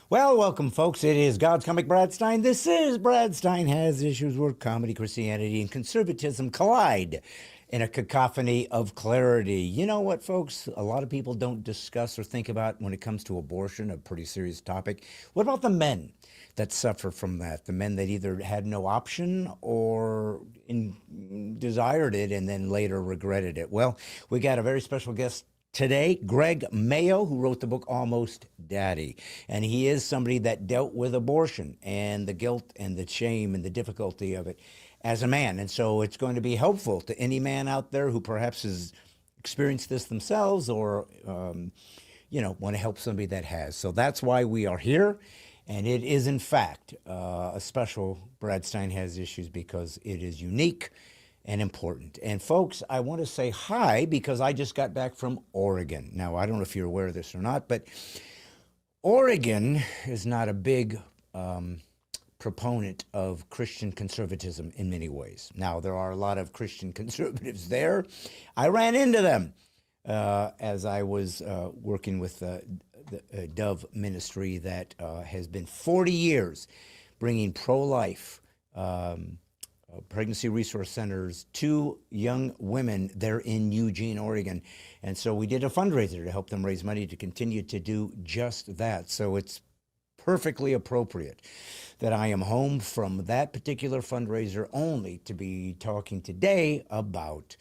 Well, welcome, folks. It is God's Comic Brad Stein. This is Brad Stein Has Issues, where comedy, Christianity, and conservatism collide in a cacophony of clarity. You know what, folks? A lot of people don't discuss or think about when it comes to abortion, a pretty serious topic. What about the men that suffer from that? The men that either had no option or desired it and then later regretted it. Well, we got a very special guest today, Greg Mayo, who wrote the book Almost Daddy. And he is somebody that dealt with abortion and the guilt and the shame and the difficulty of it as a man. And so it's going to be helpful to any man out there who perhaps has experienced this themselves or, want to help somebody that has. So that's why we are here. And it is, in fact, a special Brad Stein Has Issues because it is unique and important. And folks, I want to say hi because I just got back from Oregon. Now, I don't know if you're aware of this or not, but Oregon is not a big proponent of Christian conservatism in many ways. Now, there are a lot of Christian conservatives there. I ran into them as I was working with the Dove ministry that has been 40 years bringing pro-life pregnancy resource centers to young women there in Eugene, Oregon. And so we did a fundraiser to help them raise money to continue to do just that. So it's perfectly appropriate that I am home from that particular fundraiser only to be talking today about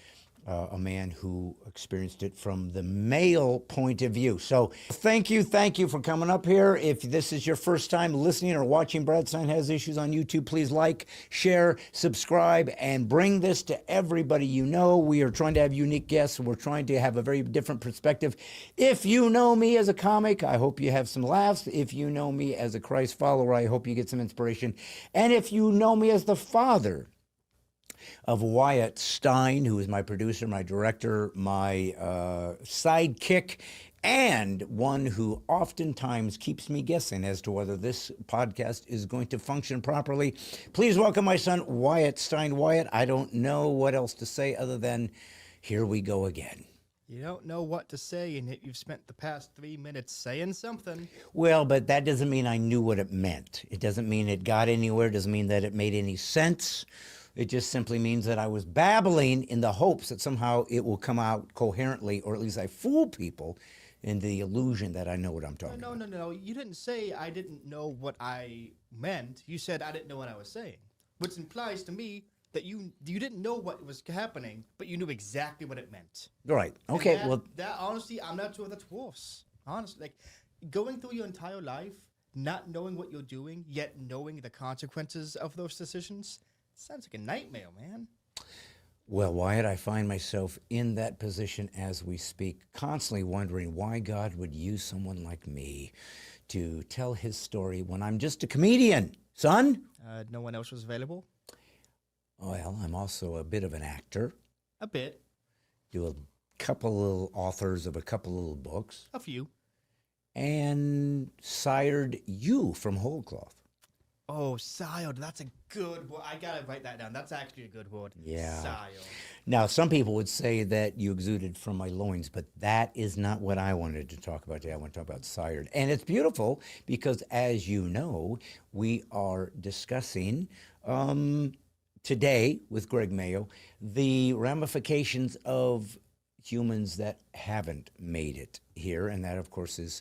a man who experienced it from the male point of view. So thank you for coming up here. If this is your first time listening or watching Brad Stein Has Issues on YouTube, please like, share, subscribe, and bring this to everybody you know. We are trying to have unique guests. We're trying to have a very different perspective. If you know me as a comic, I hope you have some laughs. If you know me as a Christ follower, I hope you get some inspiration. And if you know me as the father of Wyatt Stein, who is my producer, my director, my sidekick, and one who oftentimes keeps me guessing as to whether this podcast is going to function properly. Please welcome my son, Wyatt Stein. Wyatt, I don't know what else to say other than here we go again. You don't know what to say, and yet you've spent the past 3 minutes saying something. Well, but that doesn't mean I knew what it meant. It doesn't mean it got anywhere. It doesn't mean that it made any sense. It just simply means that I was babbling in the hopes that somehow it will come out coherently, or at least I fool people in the illusion that I know what I'm talking about. No. You didn't say I didn't know what I meant. You said I didn't know what I was saying, which implies to me that you didn't know what was happening, but you knew exactly what it meant. Right. Okay. That honestly, I'm not sure that's worse. Honestly, like going through your entire life, not knowing what you're doing, yet knowing the consequences of those decisions. Sounds like a nightmare, man. Well, Wyatt, I find myself in that position as we speak, constantly wondering why God would use someone like me to tell his story when I'm just a comedian, son. No one else was available? Well, I'm also a bit of an actor. A bit. Do a couple little authors of a couple little books. A few. And sired you from whole cloth. Oh, sired. That's a good word. I gotta write that down. That's actually a good word. Yeah. Sired. Now, some people would say that you exuded from my loins, but that is not what I wanted to talk about today. I want to talk about sired. And it's beautiful because, as you know, we are discussing today with Greg Mayo the ramifications of humans that haven't made it here. And that, of course, is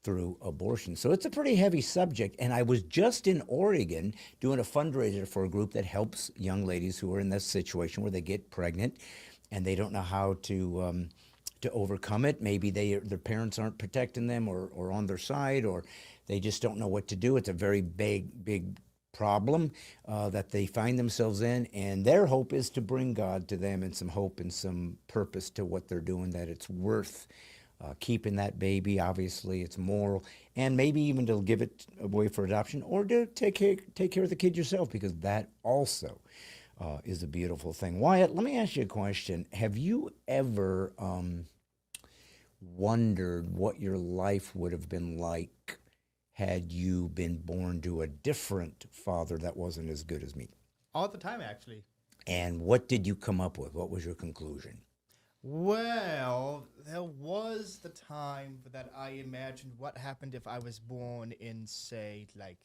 through abortion. So it's a pretty heavy subject. And I was just in Oregon doing a fundraiser for a group that helps young ladies who are in this situation where they get pregnant and they don't know how to overcome it. Maybe their parents aren't protecting them or on their side, or they just don't know what to do. It's a very big problem that they find themselves in. And their hope is to bring God to them and some hope and some purpose to what they're doing, that it's worth keeping that baby. Obviously, it's moral, and maybe even to give it away for adoption or to take care of the kid yourself, because that also is a beautiful thing. Wyatt, let me ask you a question. Have you ever wondered what your life would have been like had you been born to a different father that wasn't as good as me? All the time, actually. And what did you come up with? What was your conclusion? Well, there was the time that I imagined what happened if I was born in, say, like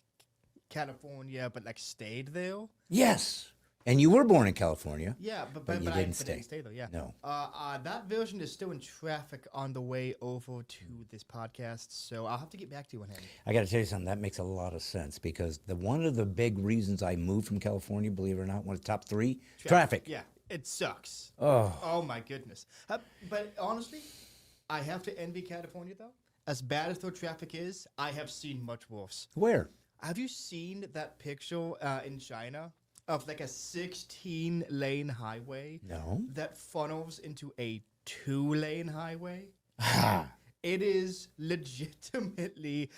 California, but like stayed there. Yes. And you were born in California, Yeah, but you didn't stay. didn't stay though. Yeah. No. That version is still in traffic on the way over to this podcast, so I'll have to get back to you on him. I got to tell you something. That makes a lot of sense because one of the big reasons I moved from California, believe it or not, one of the top three, traffic. Yeah, it sucks. Oh, Oh my goodness. But honestly, I have to envy California though. As bad as the traffic is, I have seen much worse. where? Have you seen that picture in China of like a 16-lane highway No. that funnels into a 2-lane highway? Ha. It is legitimately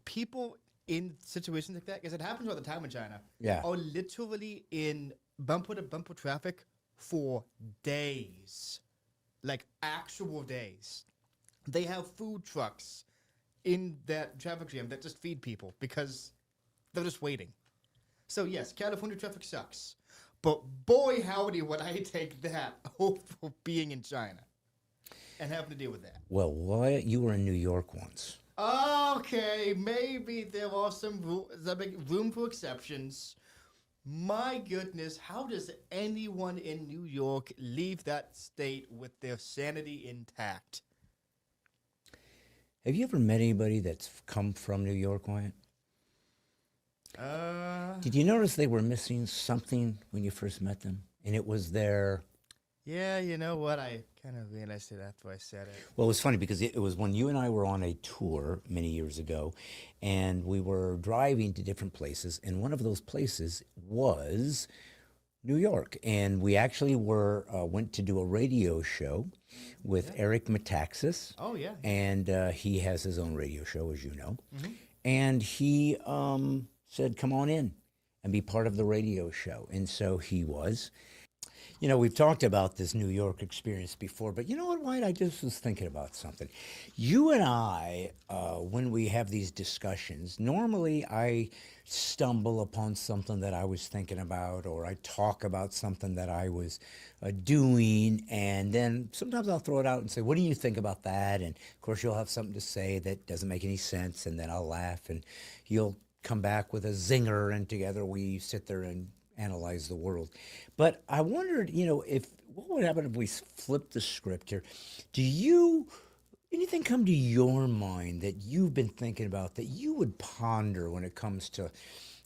people in situations like that, because it happens all the time in China, Yeah. are literally in bumper to bumper traffic for days. Like actual days. They have food trucks in that traffic jam that just feed people because they're just waiting. So yes, California traffic sucks. But boy howdy would I take that over being in China and having to deal with that. Well, Wyatt, you were in New York once. Okay, maybe there are some room for exceptions. My goodness, how does anyone in New York leave that state with their sanity intact? Have you ever met anybody that's come from New York, Wyatt? Did you notice they were missing something when you first met them? And it was their... Yeah, you know what? I kind of realized it after I said it. Well, it was funny because it was when you and I were on a tour many years ago, and we were driving to different places, and one of those places was New York. And we actually went to do a radio show with Eric Metaxas. Oh, yeah. And he has his own radio show, as you know. And he said, come on in and be part of the radio show. And so he was. You know, we've talked about this New York experience before, but you know what, Wyatt? I just was thinking about something. You and I, when we have these discussions, normally I stumble upon something that I was thinking about, or I talk about something that I was doing, and then sometimes I'll throw it out and say, what do you think about that? And of course, you'll have something to say that doesn't make any sense, and then I'll laugh, and you'll come back with a zinger, and together we sit there and analyze the world. But I wondered, you know, what would happen if we flipped the script here? Anything come to your mind that you've been thinking about that you would ponder when it comes to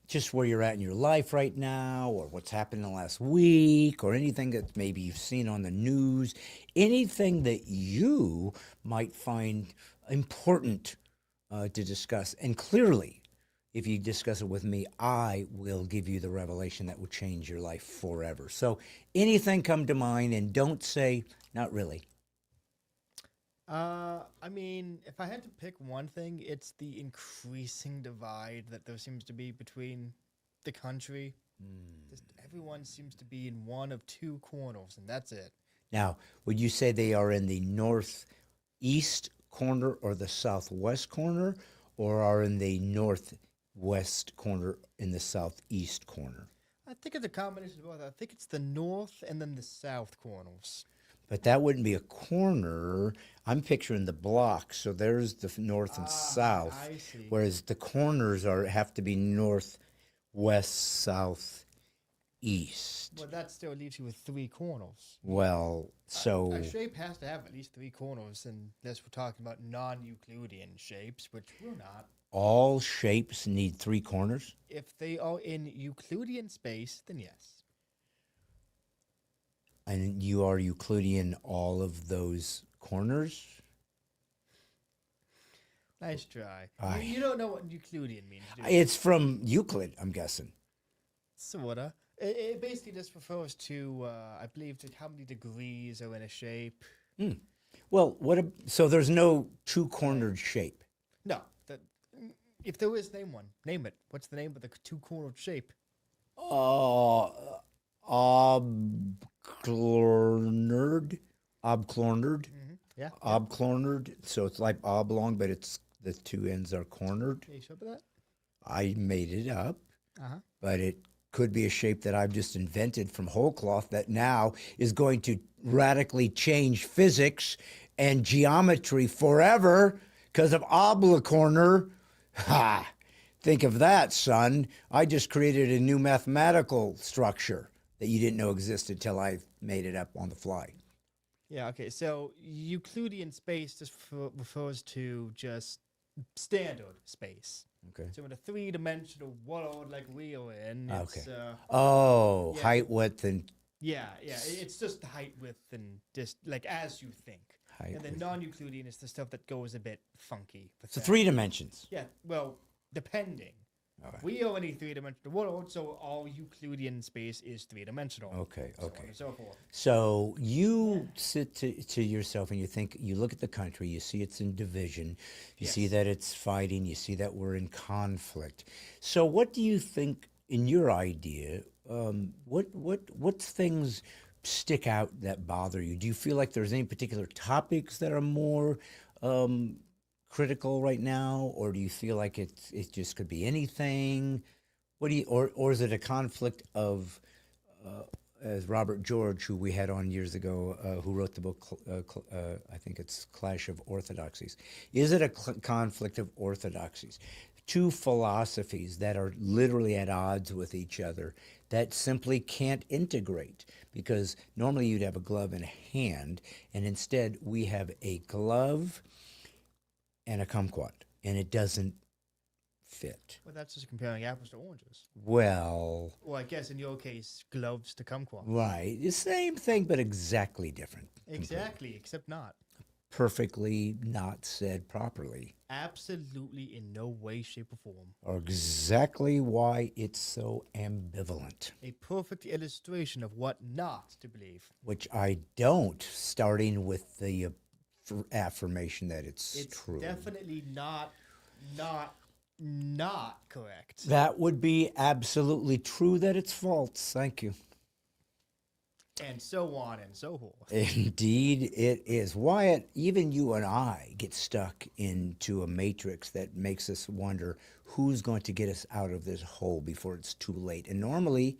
just where you're at in your life right now, or what's happened in the last week, or anything that maybe you've seen on the news, anything that you might find important to discuss? And clearly, if you discuss it with me, I will give you the revelation that will change your life forever. So anything come to mind, and don't say, not really. I mean, if I had to pick one thing, it's the increasing divide that there seems to be between the country. Just everyone seems to be in one of two corners, and that's it. Now, would you say they are in the northeast corner or the southwest corner, or are in the northwest corner in the southeast corner? I think it's a combination of both. I think it's the north and then the south corners. But that wouldn't be a corner. I'm picturing the blocks. So there's the north and south. I see. Whereas the corners have to be north, west, south, east. Well, that still leaves you with three corners. Well, so A shape has to have at least three corners, unless we're talking about non-Euclidean shapes, which we're not. all shapes need three corners? If they are in Euclidean space, then yes. And you are Euclidean all of those corners? Nice try. Aye. You don't know what Euclidean means, do you? It's from Euclid, I'm guessing. Sorta. It basically just refers to, I believe, to how many degrees are in a shape. Well, so there's no two-cornered shape. No, if there is, name one. Name it. What's the name of the two-cornered shape? Obclornered. Yeah. Obclornered. So it's like oblong, but the two ends are cornered. Are you sure about that? I made it up, Uh-huh. but it could be a shape that I've just invented from whole cloth that now is going to radically change physics and geometry forever because of oblicorner. Ha! Think of that, son. I just created a new mathematical structure that you didn't know existed till I made it up on the fly. Yeah, okay. So Euclidean space just refers to just standard space. Okay. So in a three-dimensional world like we are in, Okay. it's Oh, yeah. height, width, and Yeah, it's just the height, width, and just like as you think. height. And then width. non-Euclidean is the stuff that goes a bit funky. with So that. 3 dimensions. Yeah, well, depending. Okay. We are in a three-dimensional world, so all Euclidean space is three-dimensional. Okay. So on Okay. and so forth. So you sit to yourself and you think, you look at the country, you see it's in division, you see Yes. that it's fighting, you see that we're in conflict. So what do you think, in your idea, what things stick out that bother you? Do you feel like there's any particular topics that are more critical right now, or do you feel like it just could be anything? What do you, or is it a conflict of as Robert George, who we had on years ago, who wrote the book, I think it's Clash of Orthodoxies. Is it a conflict of orthodoxies? Two philosophies that are literally at odds with each other that simply can't integrate, because normally you'd have a glove and a hand, and instead we have a glove and a kumquat, and it doesn't fit. Well, that's just comparing apples to oranges. Well, Well, I guess in your case, gloves to kumquat. right. The same thing, but exactly different. Exactly, except not. Perfectly not said properly. Absolutely in no way, shape, or form. Or exactly why it's so ambivalent, A perfect illustration of what not to believe. which I don't, starting with the affirmation that it's true. Definitely not correct. That would be absolutely true that it's false. Thank you. And so on and so forth. Indeed, it is. Wyatt, even you and I get stuck into a matrix that makes us wonder who's going to get us out of this hole before it's too late. And normally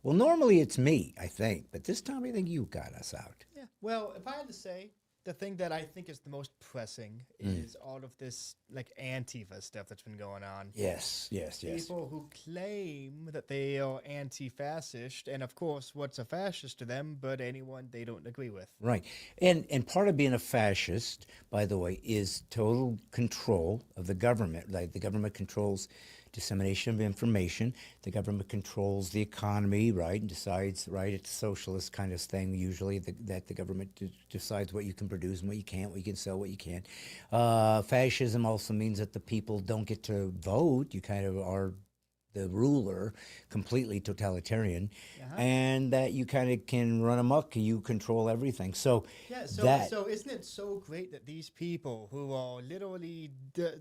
it's me, I think. But this time I think you got us out. Yeah. Well, if I had to say, the thing that I think is the most pressing is all of this like Antifa stuff that's been going on. Yes. People who claim that they are anti-fascist, and of course, what's a fascist to them but anyone they don't agree with. Right. And part of being a fascist, by the way, is total control of the government. Like the government controls dissemination of information. The government controls the economy, right, and decides, right, it's a socialist kind of thing usually, that the government decides what you can produce and what you can't, what you can sell, what you can't. Fascism also means that the people don't get to vote. You kind of are the ruler, completely totalitarian, and that you kind of can run amok. You control everything. So Yeah, that, so isn't it so great that these people who are literally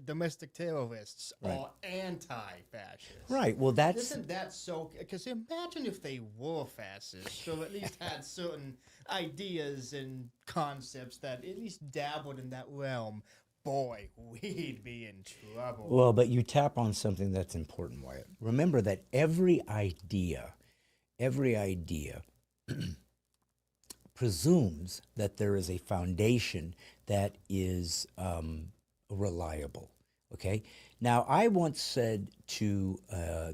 domestic terrorists are anti-fascist? right. Well, that's Isn't that so? Because imagine if they were fascist, or at least had certain ideas and concepts that at least dabbled in that realm. Boy, we'd be in trouble. well, but you tap on something that's important, Wyatt. Remember that every idea presumes that there is a foundation that is reliable. Okay. Now, I once said to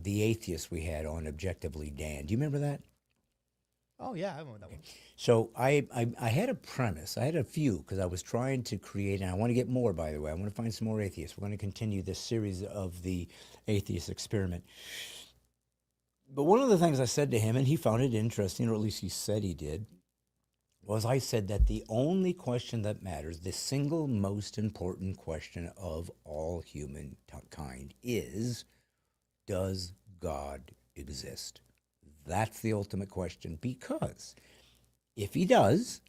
the atheist we had on Objectively Dan, do you remember that? Oh yeah, I remember that one. So I had a premise. I had a few because I was trying to create, and I want to get more, by the way. I want to find some more atheists. We're going to continue this series of the atheist experiment. But one of the things I said to him, and he found it interesting, or at least he said he did, was I said that the only question that matters, the single most important question of all humankind is, does God exist? That's the ultimate question, because if he does,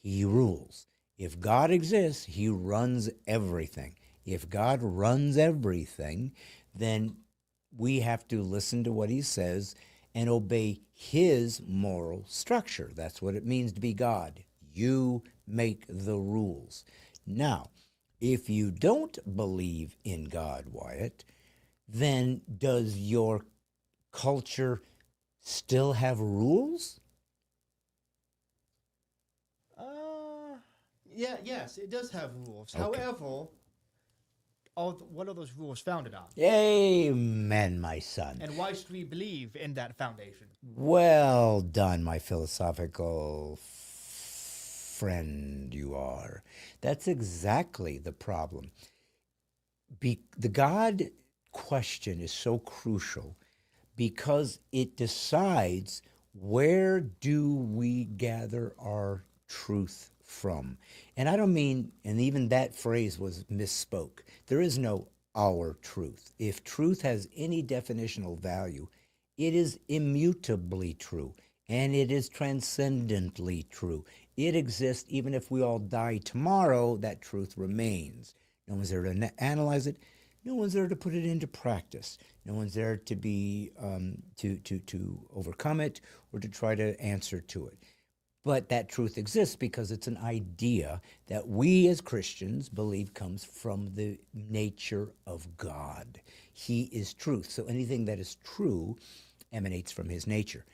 he rules. If God exists, he runs everything. If God runs everything, then we have to listen to what he says and obey his moral structure. That's what it means to be God. You make the rules. Now, if you don't believe in God, Wyatt, then does your culture still have rules? Yes, it does have rules. Okay. However, what are those rules founded on? Amen, my son. And why should we believe in that foundation? Well done, my philosophical friend you are. That's exactly the problem. The God question is so crucial because it decides where do we gather our truth from. And I don't mean, and even that phrase was misspoke. There is no our truth. If truth has any definitional value, it is immutably true and it is transcendently true. It exists even if we all die tomorrow, that truth remains. No one's there to analyze it. No one's there to put it into practice. No one's there to be to overcome it or to try to answer to it. But that truth exists because it's an idea that we as Christians believe comes from the nature of God. He is truth. So anything that is true emanates from his nature.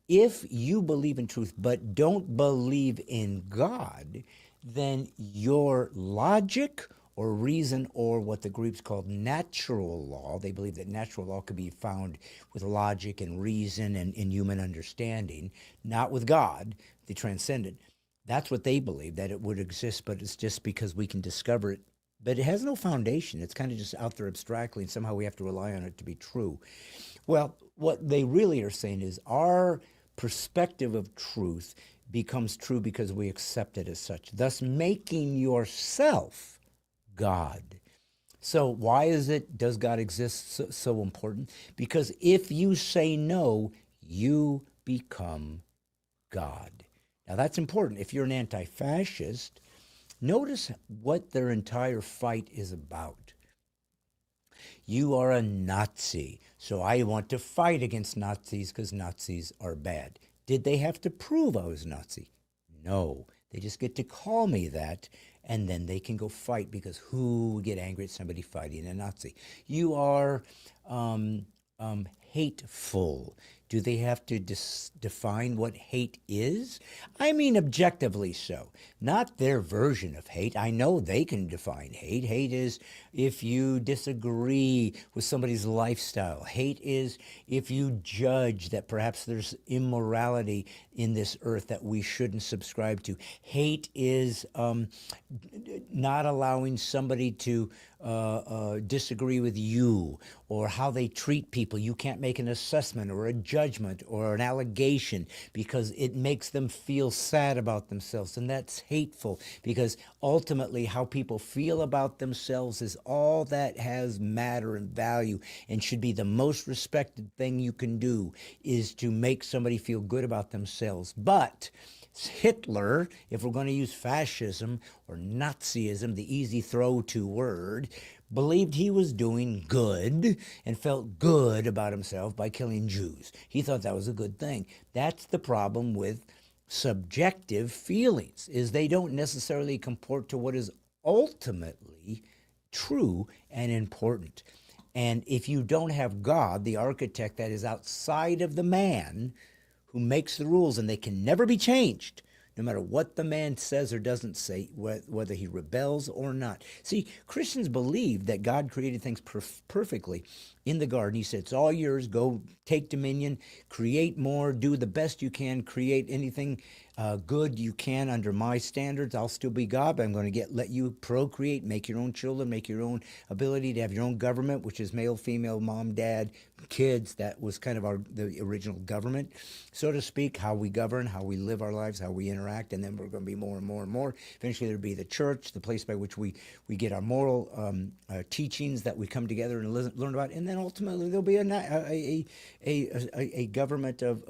If you believe in truth but don't believe in God, then your logic or reason or what the Greeks called natural law, they believe that natural law could be found with logic and reason and in human understanding, not with God, the transcendent. That's what they believe, that it would exist, but it's just because we can discover it. But it has no foundation. It's kind of just out there abstractly, and somehow we have to rely on it to be true. Well, what they really are saying is our perspective of truth becomes true because we accept it as such, thus making yourself God. So why does God exist so important? Because if you say no, you become God. Now that's important. If you're an anti-fascist, notice what their entire fight is about. You are a Nazi, so I want to fight against Nazis because Nazis are bad. Did they have to prove I was Nazi? No. They just get to call me that, and then they can go fight because who would get angry at somebody fighting a Nazi? You are hateful. Do they have to define what hate is? I mean, objectively so, not their version of hate. I know they can define hate. Hate is if you disagree with somebody's lifestyle. Hate is if you judge that perhaps there's immorality in this earth that we shouldn't subscribe to. Hate is not allowing somebody to disagree with you or how they treat people. You can't make an assessment or a judgment or an allegation because it makes them feel sad about themselves. And that's hateful because ultimately how people feel about themselves is all that has matter and value and should be the most respected thing you can do is to make somebody feel good about themselves. But Hitler, if we're going to use fascism or Nazism, the easy throw-to word, believed he was doing good and felt good about himself by killing Jews. He thought that was a good thing. That's the problem with subjective feelings, is they don't necessarily comport to what is ultimately true and important. And if you don't have God, the architect that is outside of the man, who makes the rules and they can never be changed, no matter what the man says or doesn't say, whether he rebels or not. See, Christians believe that God created things perfectly in the garden. He said, it's all yours. Go take dominion, create more, do the best you can, create anything good you can under my standards. I'll still be God, but I'm going to let you procreate, make your own children, make your own ability to have your own government, which is male, female, mom, dad, kids. That was kind of the original government, so to speak, how we govern, how we live our lives, how we interact, and then we're going to be more and more and more. Eventually there'll be the church, the place by which we get our moral teachings that we come together and learn about, and then ultimately there'll be a government of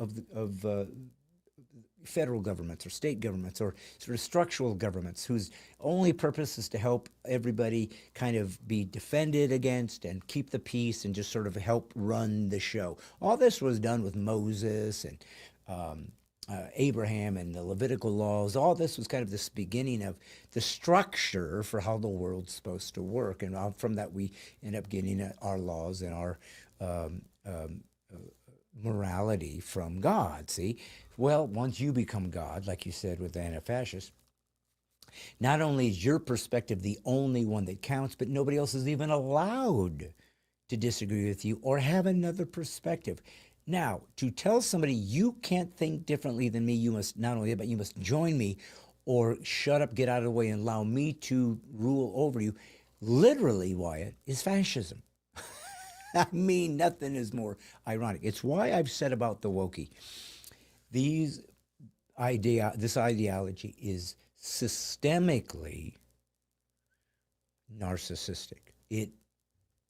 federal governments or state governments or sort of structural governments whose only purpose is to help everybody kind of be defended against and keep the peace and just sort of help run the show. All this was done with Moses and Abraham and the Levitical laws. All this was kind of this beginning of the structure for how the world's supposed to work. And from that we end up getting our laws and our morality from God. See, well, once you become God, like you said with the anti-fascists, not only is your perspective the only one that counts, but nobody else is even allowed to disagree with you or have another perspective. Now, to tell somebody you can't think differently than me, you must not only that, but you must join me or shut up, get out of the way, and allow me to rule over you, literally, Wyatt, is fascism. I mean, nothing is more ironic. It's why I've said about the Wokey. This ideology is systemically narcissistic. It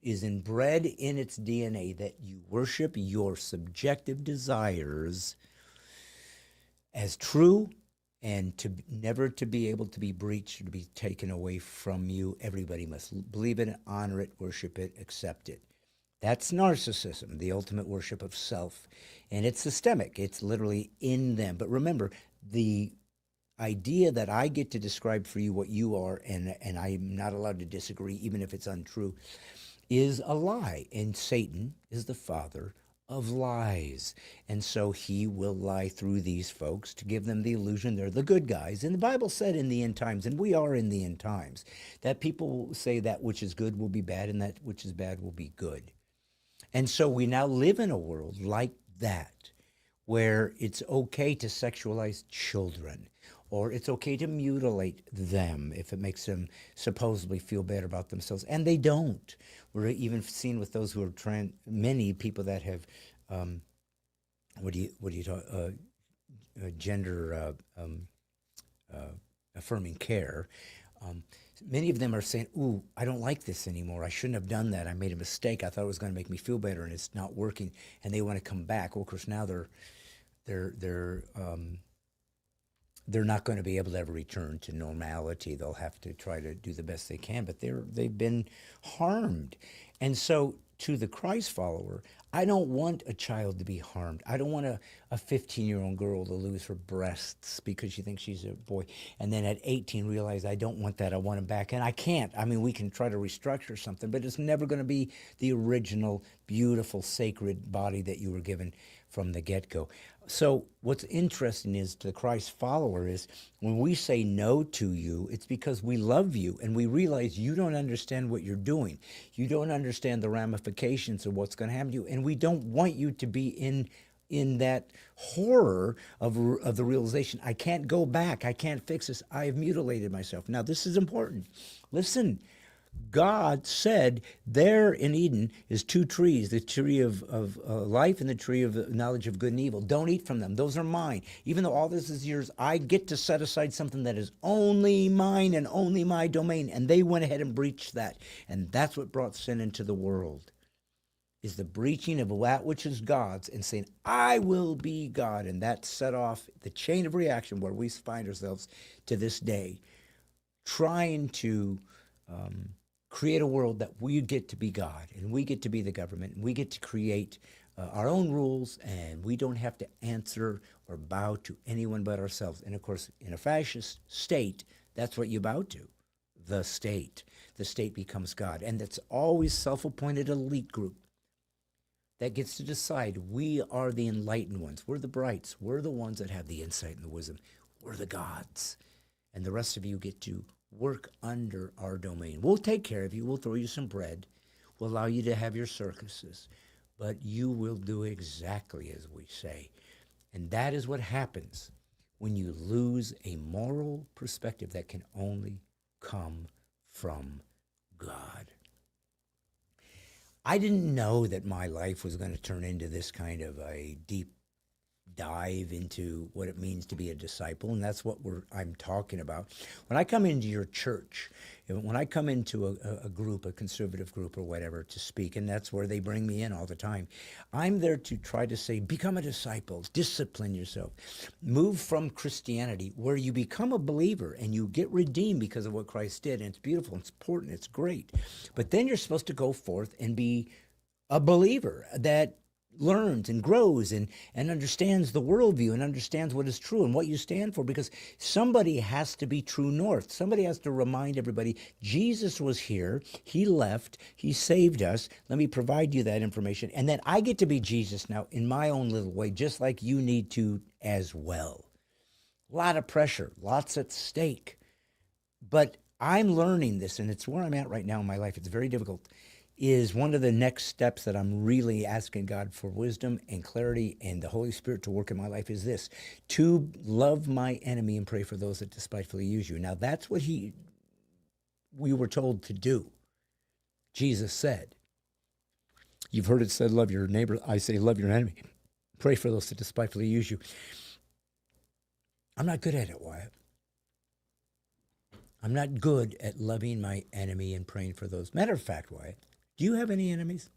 is inbred in its DNA that you worship your subjective desires as true and to never to be able to be breached or to be taken away from you. Everybody must believe it, honor it, worship it, accept it. That's narcissism, the ultimate worship of self. And it's systemic. It's literally in them. But remember, the idea that I get to describe for you what you are and I'm not allowed to disagree, even if it's untrue, is a lie. And Satan is the father of lies. And so he will lie through these folks to give them the illusion they're the good guys. And the Bible said in the end times, and we are in the end times, that people will say that which is good will be bad and that which is bad will be good. And so we now live in a world like that, where it's okay to sexualize children, or it's okay to mutilate them if it makes them supposedly feel better about themselves. And they don't. We're even seeing with those who are many people that have, gender affirming care. Many of them are saying, ooh, I don't like this anymore. I shouldn't have done that. I made a mistake. I thought it was going to make me feel better, and it's not working. And they want to come back. Well, of course, now they're not going to be able to ever return to normality. They'll have to try to do the best they can, but they've been harmed. And so to the Christ follower, I don't want a child to be harmed. I don't want a 15-year-old girl to lose her breasts because she thinks she's a boy. And then at 18 realize I don't want that. I want him back. And I can't. I mean, we can try to restructure something, but it's never going to be the original, beautiful, sacred body that you were given from the get-go. So what's interesting is to the Christ follower is when we say no to you, it's because we love you and we realize you don't understand what you're doing. You don't understand the ramifications of what's going to happen to you. And we don't want you to be in that horror of the realization, I can't go back. I can't fix this. I have mutilated myself. Now, this is important. Listen. God said there in Eden is two trees, the tree of life and the tree of knowledge of good and evil. Don't eat from them. Those are mine. Even though all this is yours, I get to set aside something that is only mine and only my domain. And they went ahead and breached that. And that's what brought sin into the world, is the breaching of that which is God's and saying, I will be God. And that set off the chain of reaction where we find ourselves to this day, trying to create a world that we get to be God and we get to be the government and we get to create our own rules and we don't have to answer or bow to anyone but ourselves. And of course, in a fascist state, that's what you bow to, the state. The state becomes God. And that's always self-appointed elite group that gets to decide we are the enlightened ones. We're the brights. We're the ones that have the insight and the wisdom. We're the gods. And the rest of you get to work under our domain. We'll take care of you. We'll throw you some bread. We'll allow you to have your circuses. But you will do exactly as we say. And that is what happens when you lose a moral perspective that can only come from God. I didn't know that my life was going to turn into this kind of a deep dive into what it means to be a disciple, and that's what I'm talking about. When I come into your church, when I come into a group, a conservative group or whatever, to speak, and that's where they bring me in all the time, I'm there to try to say, become a disciple, discipline yourself, move from Christianity, where you become a believer and you get redeemed because of what Christ did, and it's beautiful, it's important, it's great. But then you're supposed to go forth and be a believer that learns and grows and understands the worldview and understands what is true and what you stand for, because somebody has to be true north. Somebody has to remind everybody Jesus was here, he left, he saved us. Let me provide you that information. And then I get to be Jesus now in my own little way, just like you need to as well. A lot of pressure, lots at stake. But I'm learning this, and it's where I'm at right now in my life. It's very difficult. Is one of the next steps that I'm really asking God for wisdom and clarity and the Holy Spirit to work in my life is this: to love my enemy and pray for those that despitefully use you. Now, that's what we were told to do. Jesus said, you've heard it said, love your neighbor. I say, love your enemy. Pray for those that despitefully use you. I'm not good at it, Wyatt. I'm not good at loving my enemy and praying for those. Matter of fact, Wyatt, do you have any enemies?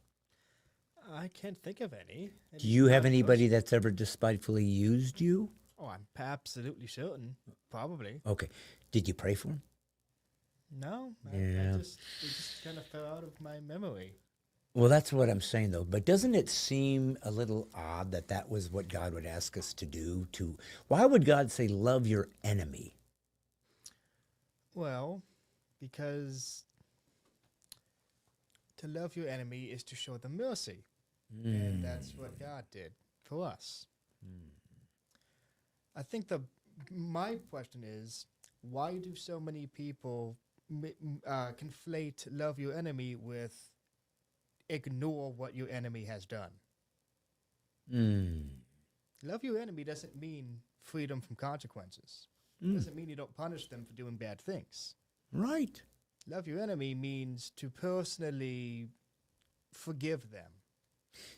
I can't think of any. Do you have anybody that's ever despitefully used you? Oh, I'm absolutely certain. Probably. Okay. Did you pray for them? No. Yeah. It just kind of fell out of my memory. Well, that's what I'm saying, though. But doesn't it seem a little odd that that was what God would ask us to do? Why would God say, love your enemy? Well, because to love your enemy is to show them mercy. And that's what God did for us. I think my question is, why do so many people conflate love your enemy with ignore what your enemy has done? Love your enemy doesn't mean freedom from consequences. Doesn't mean you don't punish them for doing bad things. Right. Love your enemy means to personally forgive them.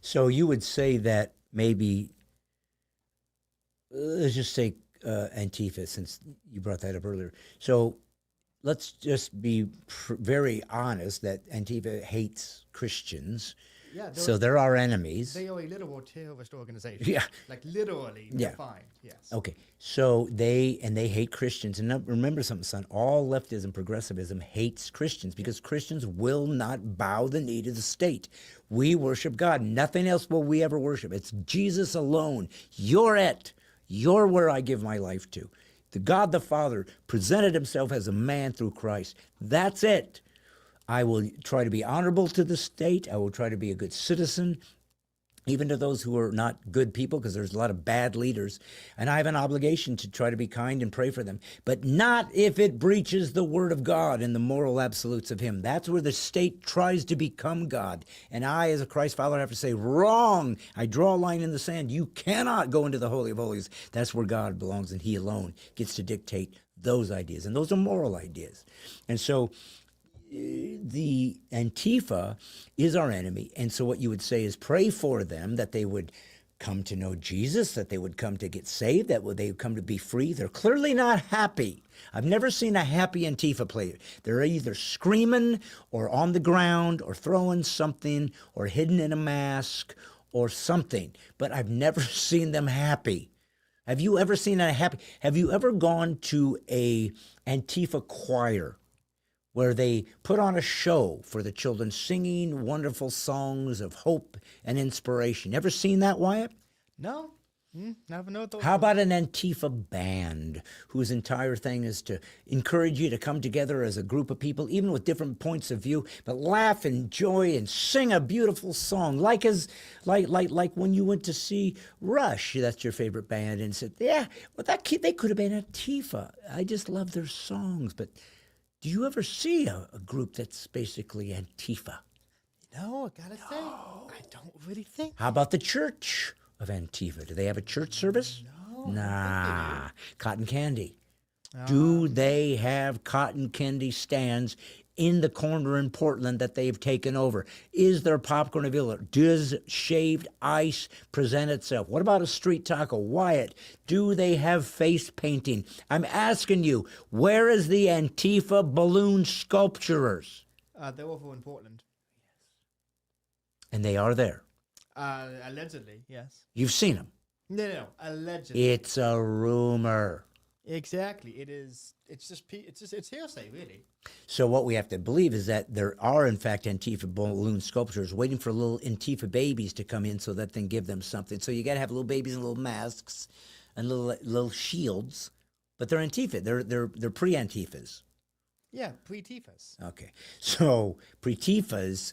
So you would say that maybe, let's just say Antifa, since you brought that up earlier. So let's just be very honest that Antifa hates Christians. Yeah, So they're our enemies. they are a literal terrorist organization. Yeah. Like literally Yeah. defined. Yes. Okay, so they hate Christians. And now remember something, son. All leftism, progressivism hates Christians because Christians will not bow the knee to the state. We worship God. Nothing else will we ever worship. It's Jesus alone. You're it. You're where I give my life to. The God the Father presented himself as a man through Christ. That's it. I will try to be honorable to the state. I will try to be a good citizen, even to those who are not good people, because there's a lot of bad leaders. And I have an obligation to try to be kind and pray for them, but not if it breaches the word of God and the moral absolutes of him. That's where the state tries to become God. And I, as a Christ follower, have to say, wrong. I draw a line in the sand. You cannot go into the Holy of Holies. That's where God belongs, and he alone gets to dictate those ideas. And those are moral ideas. And so the Antifa is our enemy. And so what you would say is pray for them, that they would come to know Jesus, that they would come to get saved, that they would come to be free. They're clearly not happy. I've never seen a happy Antifa player. They're either screaming or on the ground or throwing something or hidden in a mask or something. But I've never seen them happy. Have you ever seen a happy? Have you ever gone to a Antifa choir where they put on a show for the children, singing wonderful songs of hope and inspiration? Ever seen that, Wyatt? No. Never know those. How about an Antifa band whose entire thing is to encourage you to come together as a group of people, even with different points of view, but laugh and joy and sing a beautiful song, like when you went to see Rush, that's your favorite band, and said, yeah, well, they could have been Antifa. I just love their songs, but do you ever see a group that's basically Antifa? No, I gotta say, I don't really think. How about the church of Antifa? Do they have a church service? No. Nah. Cotton candy. Do they have cotton candy stands in the corner in Portland that they've taken over? Is there popcorn available? Does shaved ice present itself? What about a street taco? Wyatt, do they have face painting? I'm asking you, where is the Antifa balloon sculpturers? They're over in Portland. And they are there. Allegedly, yes. You've seen them. No, allegedly. It's a rumor. Exactly. It is. It's just. It's hearsay, really. So what we have to believe is that there are, in fact, Antifa balloon sculptures waiting for little Antifa babies to come in so that they can give them something. So you got to have little babies in little masks and little shields, but they're Antifa. They're pre-Antifas. Yeah, pre-Tifas. Okay, so pre-Tifas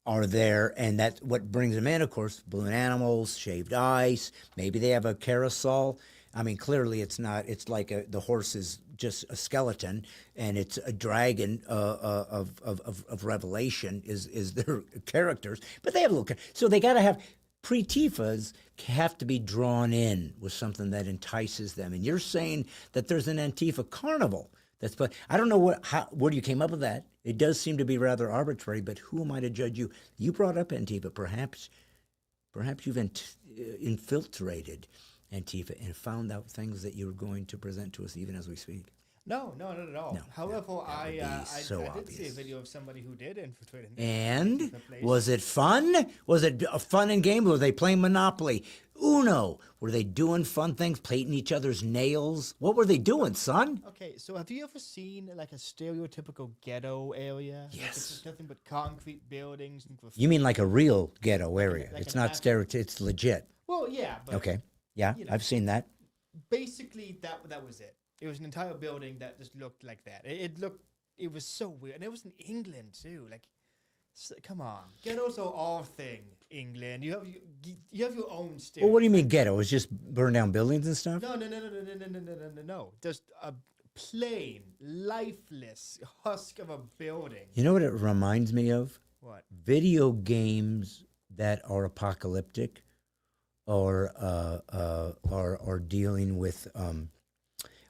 are there, and that's what brings them in. Of course, balloon animals, shaved ice. Maybe they have a carousel. I mean, clearly it's not. It's like the horse is just a skeleton, and it's a dragon of Revelation is their characters. But they have a little. So they got to have pre-Tifas have to be drawn in with something that entices them. And you're saying that there's an Antifa carnival. That's but I don't know where you came up with that. It does seem to be rather arbitrary, but who am I to judge you? You brought up Antifa. Perhaps you've infiltrated Antifa and found out things that you're going to present to us even as we speak. No, not at all. No, However, that would be so I did see a obvious. video of somebody who did infiltrate. And Antifa place. was it fun? Was it a fun and game? Were they playing Monopoly? Uno? Were they doing fun things, painting each other's nails? What were they doing, son? Okay, so have you ever seen like a stereotypical ghetto area? Like, Yes. it's just nothing but concrete buildings and graffiti. You mean like a real ghetto area? like It's an not actual- stereotype. It's legit. Well, yeah, but Okay. Yeah, you know. I've seen that. basically that was it. It was an entire building that just looked like that. It was so weird, and it was in England too. Like, come on, ghettos are our thing. England, you have your own state. Well, what do you mean ghetto? It's just burn down buildings and stuff? No. Just a plain, lifeless husk of a building. You know what it reminds me of? What? Video games that are apocalyptic or are dealing with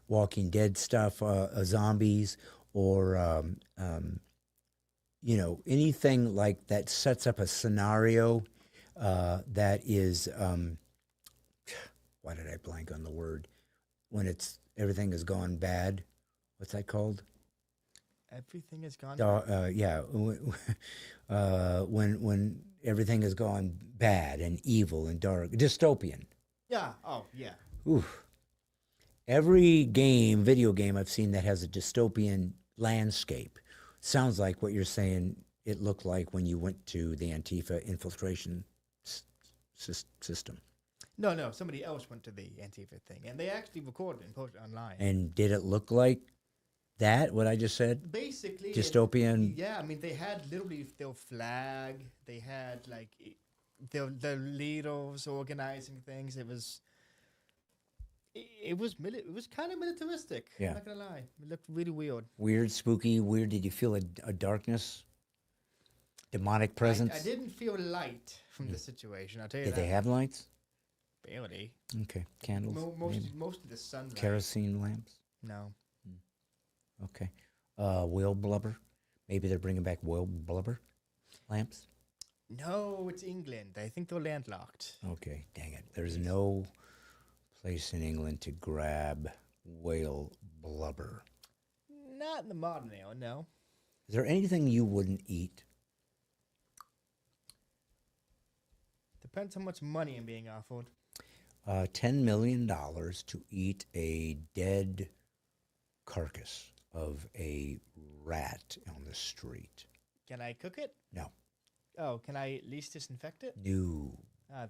Walking Dead stuff, zombies, or anything like that sets up a scenario that is why did I blank on the word? When everything has gone bad. What's that called? Everything is gone. Yeah, when everything has gone bad and evil and dark, dystopian. Yeah. Oh, yeah. Oof. Every video game I've seen that has a dystopian landscape sounds like what you're saying it looked like when you went to the Antifa infiltration system. No. Somebody else went to the Antifa thing, and they actually recorded it and posted it online. And did it look like that, what I just said? Basically, Dystopian? Yeah, I mean, they had literally their flag. They had like their leaders organizing things. It was kind of militaristic. Yeah. I'm not gonna lie, it looked really weird. Weird, spooky, weird. Did you feel a darkness? Demonic presence? I didn't feel light from the situation. I'll tell you Did that. they have lights? Barely. Okay. Candles? maybe? Most of the sunlight. Kerosene lamps? No. Okay. Whale blubber? Maybe they're bringing back whale blubber lamps? No, it's England. I think they're landlocked. Okay, dang it. There's no place in England to grab whale blubber. Not in the modern era, no. Is there anything you wouldn't eat? Depends how much money I'm being offered. $10 million to eat a dead carcass of a rat on the street. Can I cook it? No. Oh, can I at least disinfect it? No.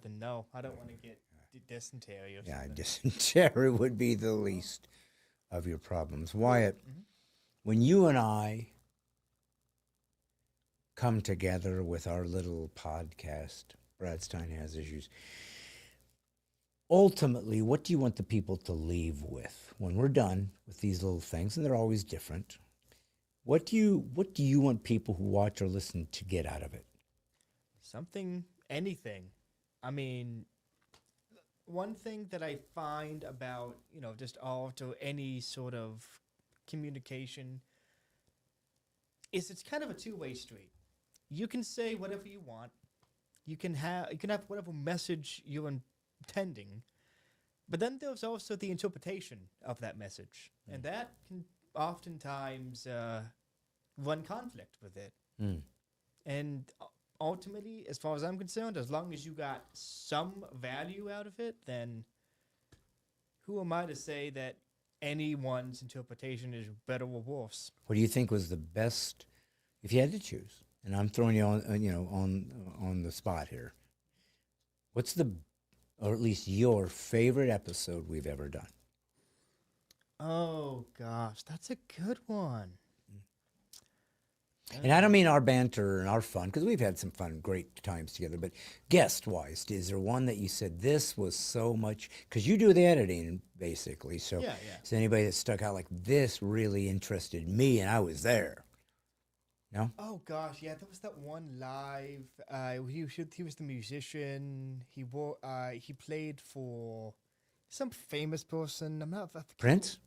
Then no. I don't want to get dysentery or Yeah, something. dysentery would be the least of your problems. Wyatt, when you and I come together with our little podcast, Brad Stein Has Issues, ultimately, what do you want the people to leave with when we're done with these little things? And they're always different. What do you want people who watch or listen to get out of it? Something, anything. I mean, one thing that I find about, just art or any sort of communication is it's kind of a two-way street. You can say whatever you want. You can have whatever message you're intending, but then there's also the interpretation of that message, and that can oftentimes run conflict with it. And ultimately, as far as I'm concerned, as long as you got some value out of it, then who am I to say that anyone's interpretation is better or worse. What do you think was the best, if you had to choose? And I'm throwing you on, on the spot here. What's the, or at least your favorite episode we've ever done? Oh gosh, that's a good one. And I don't mean our banter and our fun, because we've had some fun, great times together, but guest-wise, is there one that you said, this was so much, because you do the editing, basically, so Yeah. is there anybody that stuck out like, this really interested me, and I was there? No? Oh gosh, yeah, there was that one live. He was the musician. He played for some famous person. I'm not. Prince?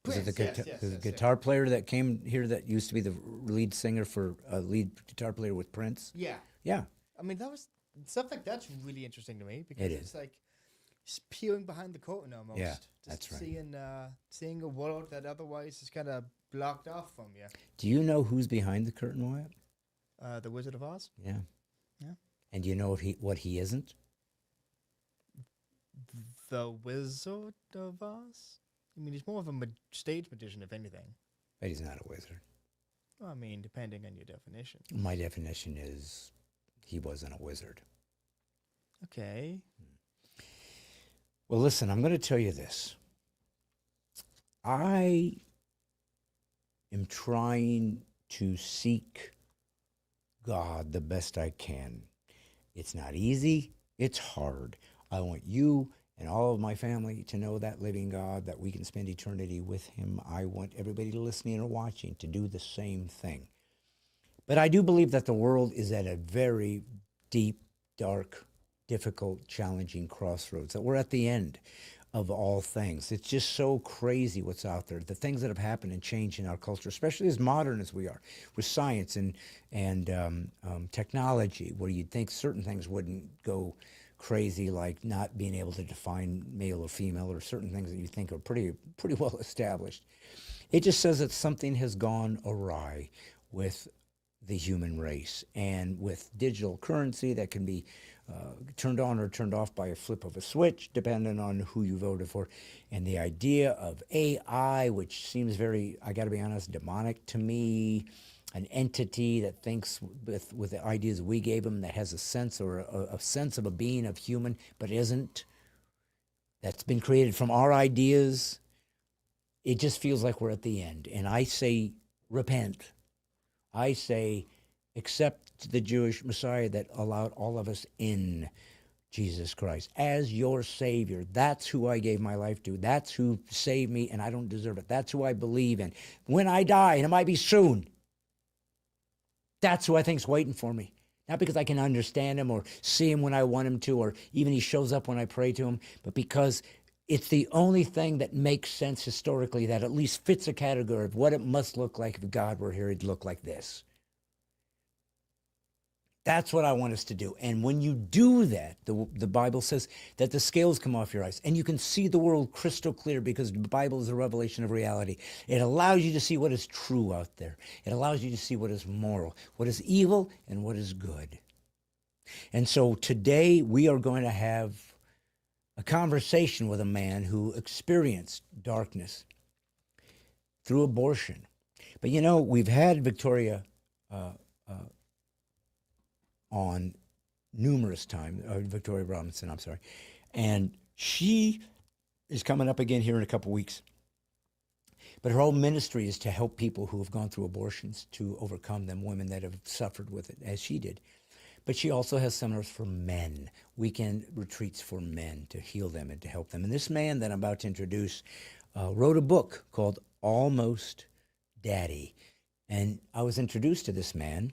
Was it the, Prince, yes, the yes, guitar player that came here that used to be the lead singer for, lead guitar player with Prince? Yeah. Yeah. I mean, that was stuff like that's really interesting to me because It it's is. like just peering behind the curtain almost. Yeah, Just that's right. seeing a world that otherwise is kind of blocked off from you. Do you know who's behind the curtain, Wyatt? The Wizard of Oz. Yeah. Yeah. And do you know what he isn't? The Wizard of Oz. I mean, he's more of a stage magician, if anything. But he's not a wizard. I mean, depending on your definition. My definition is he wasn't a wizard. Okay. Well, listen, I'm going to tell you this. I am trying to seek God the best I can. It's not easy. It's hard. I want you and all of my family to know that living God, that we can spend eternity with him. I want everybody listening or watching to do the same thing. But I do believe that the world is at a very deep, dark, difficult, challenging crossroads, that we're at the end of all things. It's just so crazy what's out there, the things that have happened and changed in our culture, especially as modern as we are, with science and technology, where you'd think certain things wouldn't go crazy, like not being able to define male or female, or certain things that you think are pretty well established. It just says that something has gone awry with the human race, and with digital currency that can be turned on or turned off by a flip of a switch, depending on who you voted for, and the idea of AI, which seems very, I got to be honest, demonic to me, an entity that thinks with the ideas we gave them, that has a sense or a sense of a being of human, but isn't, that's been created from our ideas. It just feels like we're at the end. And I say, repent. I say, accept the Jewish Messiah that allowed all of us in, Jesus Christ, as your Savior. That's who I gave my life to. That's who saved me, and I don't deserve it. That's who I believe in. When I die, and it might be soon, that's who I think's waiting for me. Not because I can understand him or see him when I want him to, or even he shows up when I pray to him, but because it's the only thing that makes sense historically, that at least fits a category of what it must look like if God were here. He'd look like this. That's what I want us to do. And when you do that, the Bible says that the scales come off your eyes and you can see the world crystal clear, because the Bible is a revelation of reality. It allows you to see what is true out there. It allows you to see what is moral, what is evil, and what is good. And so today we are going to have a conversation with a man who experienced darkness through abortion. But you know, we've had Victoria on numerous times, Victoria Robinson, I'm sorry, and she is coming up again here in a couple weeks. But her whole ministry is to help people who have gone through abortions to overcome them, women that have suffered with it, as she did. But she also has seminars for men, weekend retreats for men, to heal them and to help them. And this man that I'm about to introduce wrote a book called Almost Daddy. And I was introduced to this man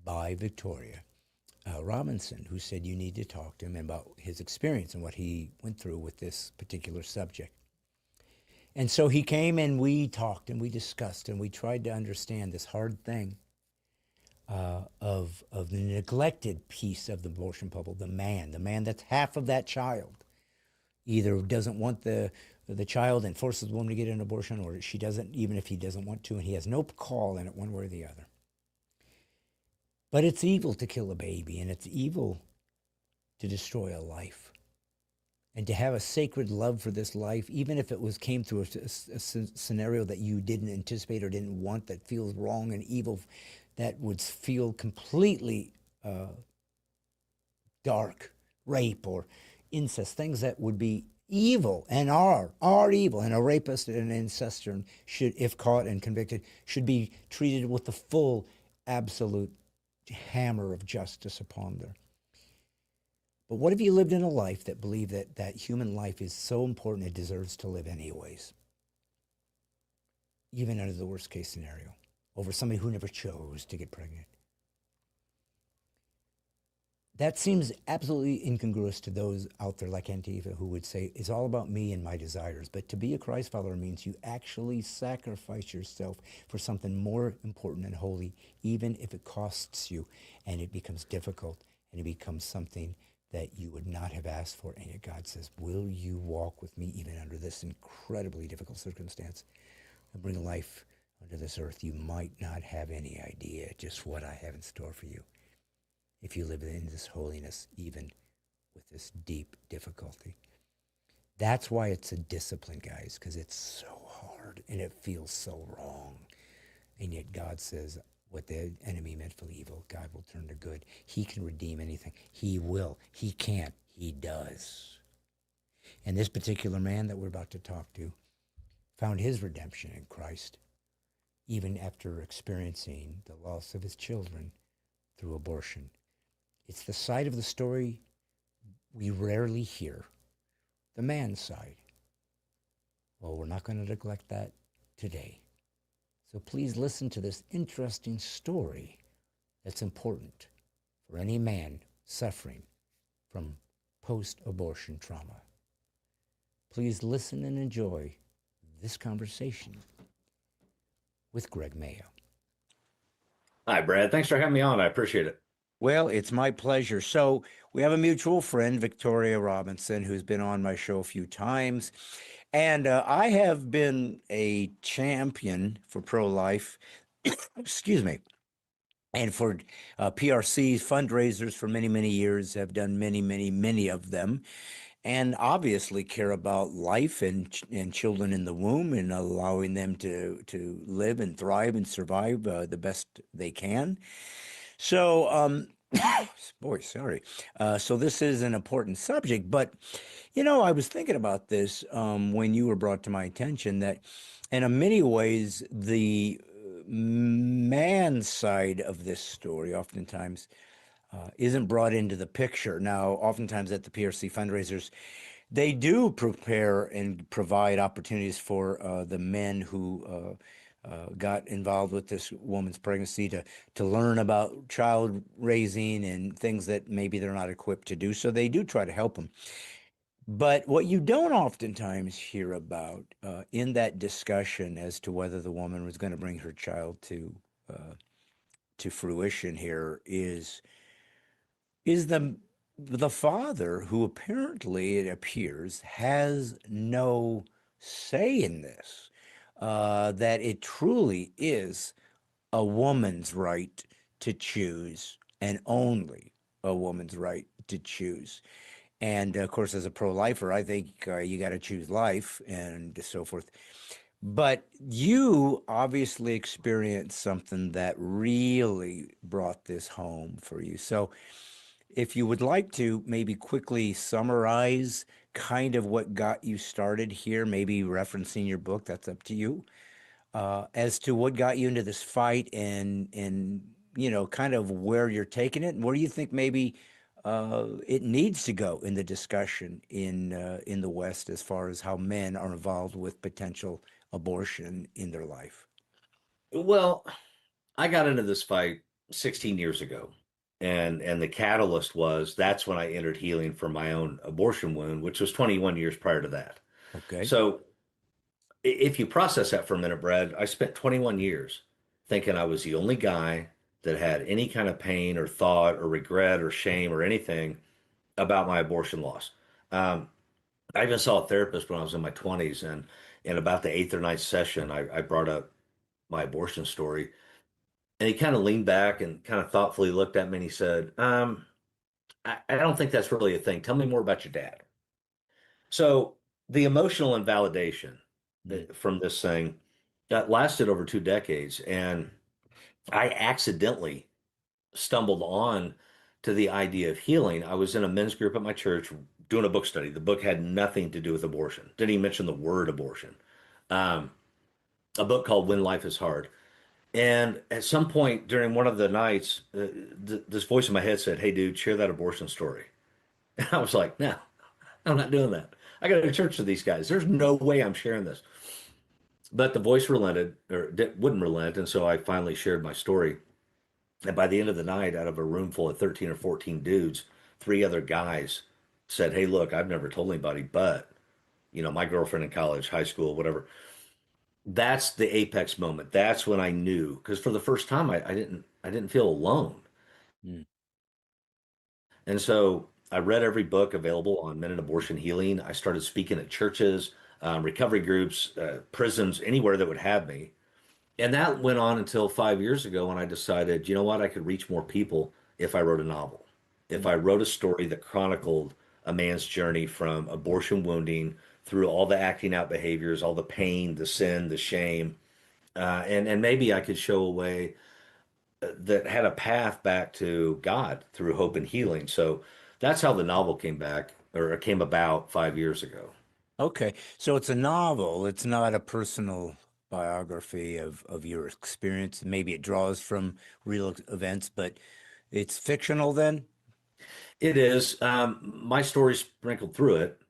by Victoria Robinson, who said, you need to talk to him about his experience and what he went through with this particular subject. And so he came and we talked and we discussed and we tried to understand this hard thing of the neglected piece of the abortion bubble, the man that's half of that child, either doesn't want the child and forces the woman to get an abortion, or she doesn't, even if he doesn't want to, and he has no call in it one way or the other. But it's evil to kill a baby, and it's evil to destroy a life. and to have a sacred love for this life, even if it was came through scenario that you didn't anticipate or didn't want, that feels wrong and evil, that would feel completely uh, dark, rape or incest, things that would be evil and are evil, and a rapist and an incestor should, if caught and convicted, should be treated with the full, absolute hammer of justice upon them. But what if you lived in a life that believed that that human life is so important it deserves to live anyways, even under the worst case scenario, over somebody who never chose to get pregnant? That seems absolutely incongruous to those out there like Antifa who would say it's all about me and my desires. But to be a Christ follower means you actually sacrifice yourself for something more important and holy, even if it costs you and it becomes difficult and it becomes something that you would not have asked for. And yet God says, will you walk with me even under this incredibly difficult circumstance and bring life onto this earth? You might not have any idea just what I have in store for you if you live in this holiness, even with this deep difficulty. That's why it's a discipline, guys, because it's so hard and it feels so wrong. And yet God says, what the enemy meant for evil, God will turn to good. He can redeem anything. He will. He can't. He does. And this particular man that we're about to talk to found his redemption in Christ, even after experiencing the loss of his children through abortion. It's the side of the story we rarely hear, the man's side. Well, we're not going to neglect that today. So please listen to this interesting story that's important for any man suffering from post-abortion trauma. Please listen and enjoy this conversation with Greg Mayo. Hi, Brad. Thanks for having me on. I appreciate it. Well, it's my pleasure. So, we have a mutual friend, Victoria Robinson, who's been on my show a few times. And I have been a champion for pro life, excuse me, and for PRC fundraisers for many, many years. Have done many, many, many of them, and obviously care about life and children in the womb and allowing them to live and thrive and survive the best they can. So, boy, sorry. So this is an important subject, but I was thinking about this when you were brought to my attention that, in many ways, the man side of this story oftentimes isn't brought into the picture. Now, oftentimes at the PRC fundraisers, they do prepare and provide opportunities for the men who got involved with this woman's pregnancy to learn about child raising and things that maybe they're not equipped to do. So they do try to help them. But what you don't oftentimes hear about in that discussion as to whether the woman was going to bring her child to fruition here is the father, who apparently, it appears, has no say in this. That it truly is a woman's right to choose, and only a woman's right to choose. And of course, as a pro-lifer, I think you got to choose life and so forth. But you obviously experienced something that really brought this home for you. So if you would like to maybe quickly summarize kind of what got you started here, maybe referencing your book, that's up to you, as to what got you into this fight and kind of where you're taking it and where you think maybe it needs to go in the discussion in the West as far as how men are involved with potential abortion in their life. Well, I got into this fight 16 years ago. And the catalyst was that's when I entered healing for my own abortion wound, which was 21 years prior to that. Okay. So if you process that for a minute, Brad, I spent 21 years thinking I was the only guy that had any kind of pain or thought or regret or shame or anything about my abortion loss. Um, I even saw a therapist when I was in my 20s, and in about the eighth or ninth session, I brought up my abortion story, and he kind of leaned back and kind of thoughtfully looked at me and he said, I don't think that's really a thing. Tell me more about your dad. So the emotional invalidation Mm. from this thing that lasted over 2 decades, and I accidentally stumbled on to the idea of healing. I was in a men's group at my church doing a book study. The book had nothing to do with abortion. Didn't even mention the word abortion. Um, a book called When Life is Hard. And at some point during one of the nights, this voice in my head said, "Hey, dude, share that abortion story." And I was like, "No, I'm not doing that. I got to go to church with these guys. There's no way I'm sharing this." But the voice relented or wouldn't relent. And so I finally shared my story. And by the end of the night, out of a room full of 13 or 14 dudes, three other guys said, "Hey, look, I've never told anybody, but, my girlfriend in college, high school, whatever." That's the apex moment. That's when I knew, because for the first time, I didn't feel alone. Mm. And so I read every book available on men and abortion healing. I started speaking at churches, recovery groups, prisons, anywhere that would have me. And that went on until 5 years ago when I decided, you know what, I could reach more people if I wrote a novel. If Mm. I wrote a story that chronicled a man's journey from abortion wounding through all the acting out behaviors, all the pain, the sin, the shame, and maybe I could show a way that had a path back to God through hope and healing. So that's how the novel came back or came about 5 years ago. Okay, so it's a novel. It's not a personal biography of your experience. Maybe it draws from real events, but it's fictional then? It is. My story's sprinkled through it.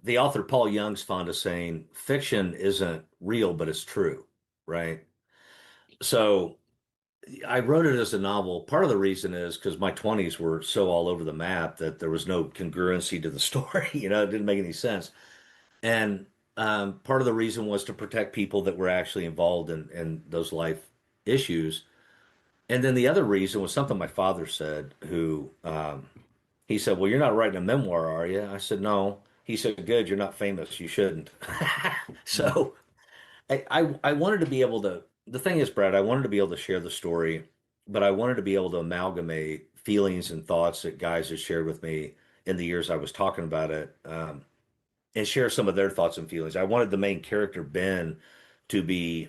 The author Paul Young's fond of saying fiction isn't real, but it's true, right? So I wrote it as a novel. Part of the reason is because my 20s were so all over the map that there was no congruency to the story. It didn't make any sense. And part of the reason was to protect people that were actually involved in those life issues. And then the other reason was something my father said, who he said, "Well, you're not writing a memoir, are you?" I said, "No." He said, "Good, you're not famous. You shouldn't." Mm. So I wanted to be able to, the thing is, Brad, I wanted to be able to share the story, but I wanted to be able to amalgamate feelings and thoughts that guys had shared with me in the years I was talking about it, and share some of their thoughts and feelings. I wanted the main character, Ben, to be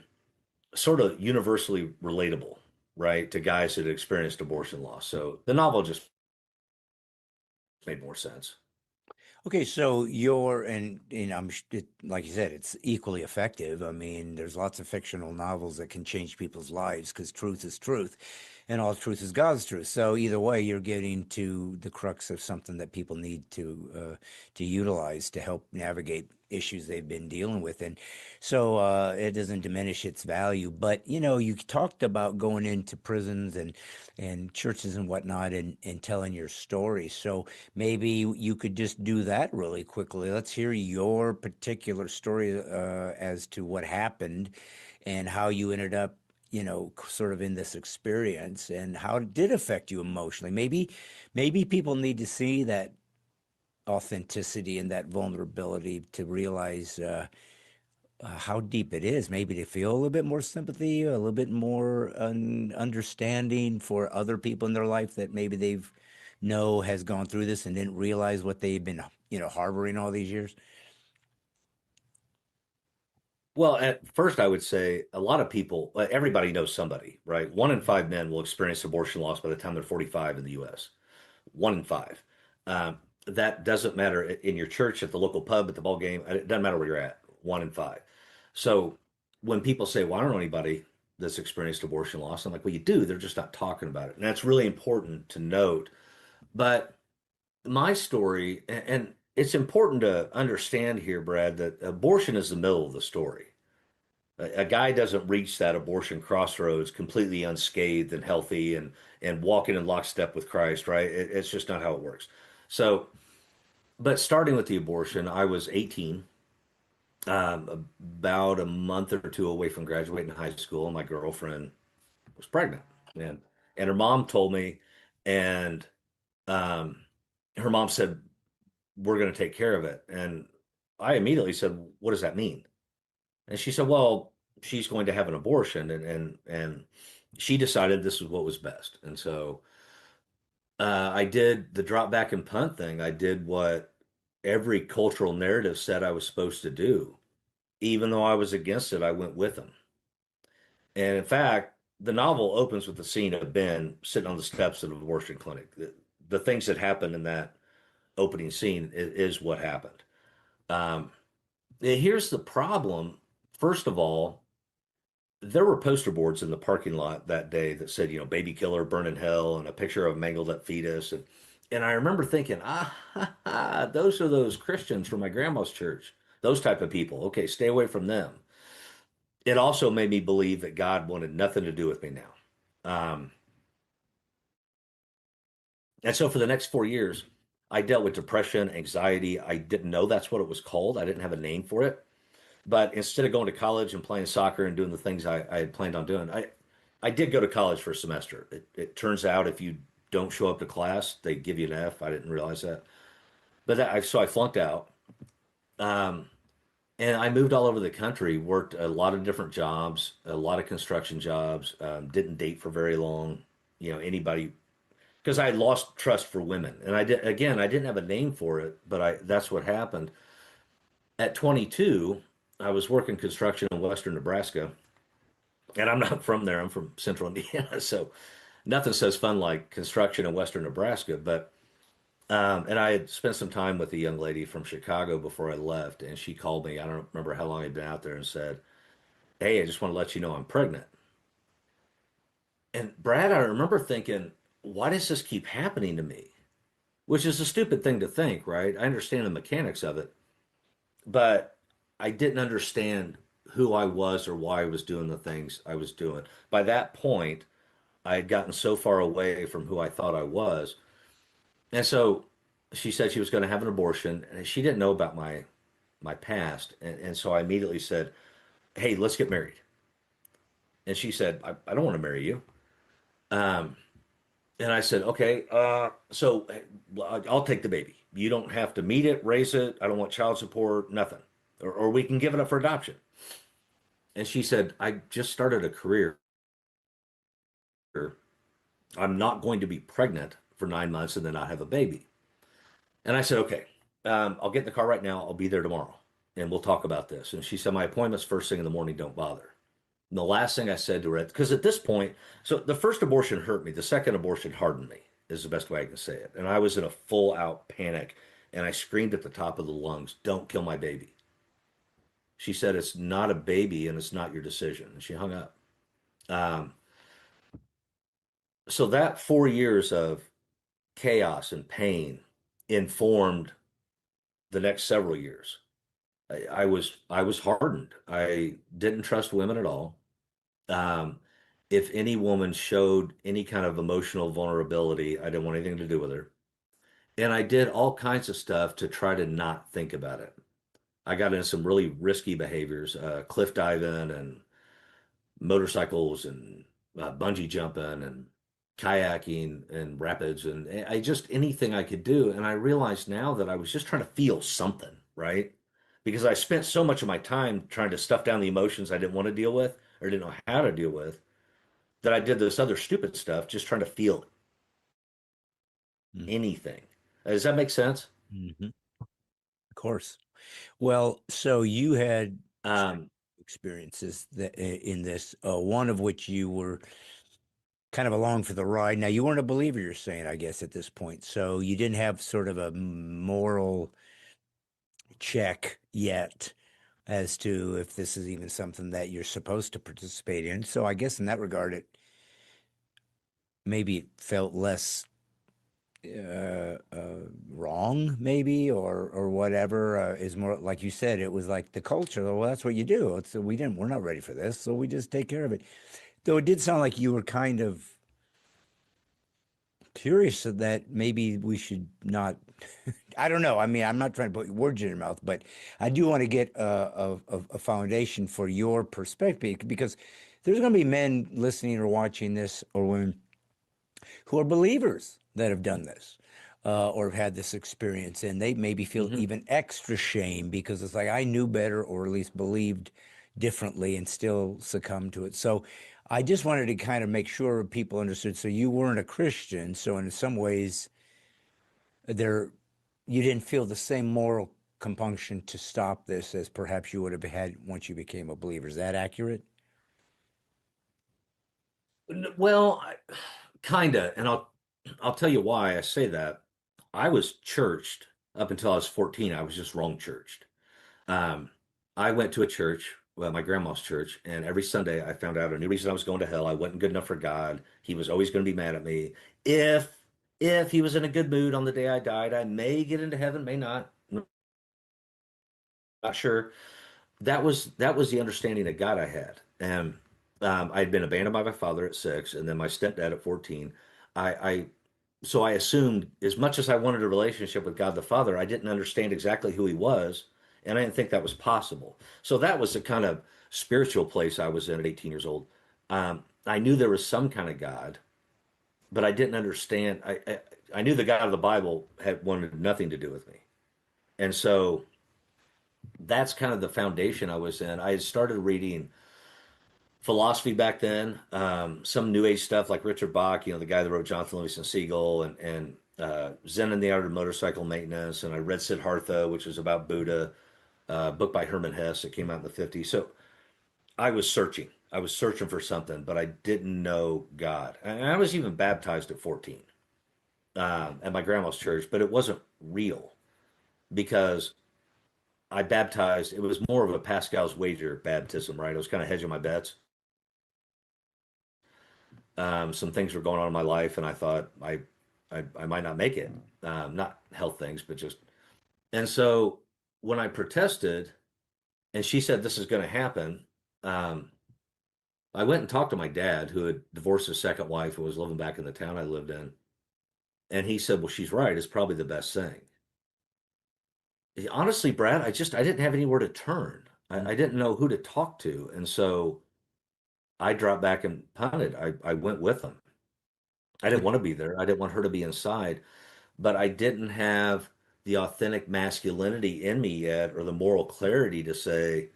sort of universally relatable, right, to guys that had experienced abortion loss. So the novel just made more sense. Okay, so like you said, it's equally effective. I mean, there's lots of fictional novels that can change people's lives because truth is truth, and all truth is God's truth. So either way, you're getting to the crux of something that people need to utilize to help navigate issues they've been dealing with, and so it doesn't diminish its value. But you talked about going into prisons and churches and whatnot, and telling your story. So maybe you could just do that really quickly. Let's hear your particular story as to what happened and how you ended up, sort of in this experience and how it did affect you emotionally. Maybe people need to see that authenticity and that vulnerability to realize how deep it is. Maybe to feel a little bit more sympathy, a little bit more understanding for other people in their life that maybe they've know has gone through this and didn't realize what they've been, harboring all these years. Well, at first, I would say a lot of people, everybody knows somebody, right? One in five men will experience abortion loss by the time they're 45 in the US. One in five. Um, that doesn't matter in your church, at the local pub, at the ball game. It doesn't matter where you're at. One in five. So when people say, "Well, I don't know anybody that's experienced abortion loss," I'm like, "Well, you do. They're just not talking about it." And that's really important to note. But my story, and it's important to understand here, Brad, that abortion is the middle of the story. A guy doesn't reach that abortion crossroads completely unscathed and healthy and walking in lockstep with Christ, right? It's just not how it works. So, but starting with the abortion, I was 18, about a month or two away from graduating high school, and my girlfriend was pregnant, and and her mom told me, and um, her mom said, "We're going to take care of it," and I immediately said, "What does that mean?" And she said, "Well, she's going to have an abortion," and she decided this was what was best. And so I did the drop back and punt thing. I did what every cultural narrative said I was supposed to do. Even though I was against it, I went with them. And in fact, the novel opens with the scene of Ben sitting on the steps of an abortion clinic. The things that happened in that opening scene is what happened. Um, Here's the problem. First of all, there were poster boards in the parking lot that day that said, baby killer, burn in hell, and a picture of a mangled up fetus. And I remember thinking, those are those Christians from my grandma's church, those type of people. Okay, stay away from them. It also made me believe that God wanted nothing to do with me now. Um, and so for the next 4 years, I dealt with depression, anxiety. I didn't know that's what it was called. I didn't have a name for it. But instead of going to college and playing soccer and doing the things I had planned on doing, I did go to college for a semester. It turns out if you don't show up to class, they give you an F. I didn't realize that. So I flunked out. Um, and I moved all over the country, worked a lot of different jobs, a lot of construction jobs, didn't date for very long. Anybody, because I had lost trust for women. And I didn't have a name for it, but that's what happened. At 22, I was working construction in Western Nebraska, and I'm not from there. I'm from Central Indiana, so nothing says fun like construction in Western Nebraska. And I had spent some time with a young lady from Chicago before I left, and she called me. I don't remember how long I'd been out there, and said, "Hey, I just want to let you know I'm pregnant." And Brad, I remember thinking, why does this keep happening to me? Which is a stupid thing to think, right? I understand the mechanics of it, but I didn't understand who I was or why I was doing the things I was doing. By that point, I had gotten so far away from who I thought I was. And so she said she was going to have an abortion, and she didn't know about my past. And so I immediately said, "Hey, let's get married." And she said, I don't want to marry you. Um, and I said, "Okay, so I'll take the baby. You don't have to meet it, raise it. I don't want child support, nothing. Or we can give it up for adoption." And she said, "I just started a career. I'm not going to be pregnant for 9 months and then not have a baby." And I said, "Okay, I'll get in the car right now. I'll be there tomorrow and we'll talk about this." And she said, "My appointment's first thing in the morning. Don't bother." And the last thing I said to her, because at this point, so the first abortion hurt me. The second abortion hardened me, is the best way I can say it. And I was in a full out panic and I screamed at the top of the lungs, "Don't kill my baby." She said, "It's not a baby and it's not your decision." And she hung up. Um, so that 4 years of chaos and pain informed the next several years. I was hardened. I didn't trust women at all. Um, if any woman showed any kind of emotional vulnerability, I didn't want anything to do with her. And I did all kinds of stuff to try to not think about it. I got into some really risky behaviors, cliff diving and motorcycles and bungee jumping and kayaking and rapids and I just anything I could do. And I realized now that I was just trying to feel something, right? Because I spent so much of my time trying to stuff down the emotions I didn't want to deal with or didn't know how to deal with that I did this other stupid stuff just trying to feel anything. Does that make sense? Mm-hmm. Of course. Well, so you had Um, experiences that in this, one of which you were kind of along for the ride. Now, you weren't a believer, you're saying, I guess, at this point. So you didn't have sort of a moral check yet as to if this is even something that you're supposed to participate in. So I guess in that regard, it maybe it felt less wrong, maybe, or whatever. Is more like you said, it was like the culture. Well, that's what you do. We're not ready for this, so we just take care of it. Though it did sound like you were kind of curious that maybe we should not. I don't know. I mean, I'm not trying to put words in your mouth, but I do want to get a foundation for your perspective because there's going to be men listening or watching this or women who are believers that have done this or have had this experience, and they maybe feel mhm. even extra shame because it's like I knew better or at least believed differently and still succumbed to it. So I just wanted to kind of make sure people understood. So you weren't a Christian, so in some ways there you didn't feel the same moral compunction to stop this as perhaps you would have had once you became a believer. Is that accurate? Well, kinda, and I'll tell you why I say that. I was churched up until I was 14. I was just wrong churched. Um, I went to a church, well, my grandma's church, and every Sunday I found out a new reason I was going to hell. I wasn't good enough for God. He was always going to be mad at me. If if he was in a good mood on the day I died, I may get into heaven, may not. Not sure. That was the understanding of God I had. And I had been abandoned by my father at 6, and then my stepdad at 14. I so I assumed as much as I wanted a relationship with God the Father, I didn't understand exactly who he was, and I didn't think that was possible. So that was the kind of spiritual place I was in at 18 years old. I knew there was some kind of God, but I didn't understand. I knew the God of the Bible had wanted nothing to do with me, and so that's kind of the foundation I was in. I had started reading philosophy back then, some new age stuff like Richard Bach, the guy that wrote Jonathan Livingston Seagull, and Zen and the Art of Motorcycle Maintenance. And I read Siddhartha, which was about Buddha, a book by Herman Hesse that came out in the 50s. So I was searching. I was searching for something, but I didn't know God. And I was even baptized at 14 at my grandma's church, but it wasn't real because I baptized. It was more of a Pascal's wager baptism, right? I was kind of hedging my bets. Some things were going on in my life, and I thought I might not make it. Not health things, but just. And so when I protested, and she said this is going to happen, um, I went and talked to my dad, who had divorced his second wife and was living back in the town I lived in, and he said, "Well, she's right. It's probably the best thing." Honestly, Brad, I didn't have anywhere to turn. I didn't know who to talk to, and so I dropped back and punted. I went with them. I didn't But want to be there. I didn't want her to be inside, but I didn't have the authentic masculinity in me yet or the moral clarity to say,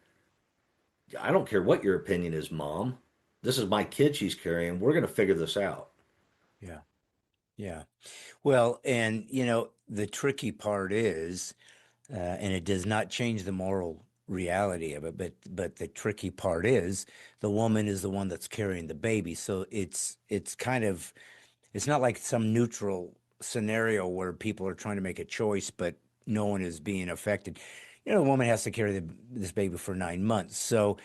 I don't care what your opinion is, mom. This is my kid she's carrying. We're going to figure this out. yeah, yeah. Well, and the tricky part is, and it does not change the moral reality of it, but the tricky part is the woman is the one that's carrying the baby. So it's kind of it's not like some neutral scenario where people are trying to make a choice, but no one is being affected. The woman has to carry this baby for 9 months. So,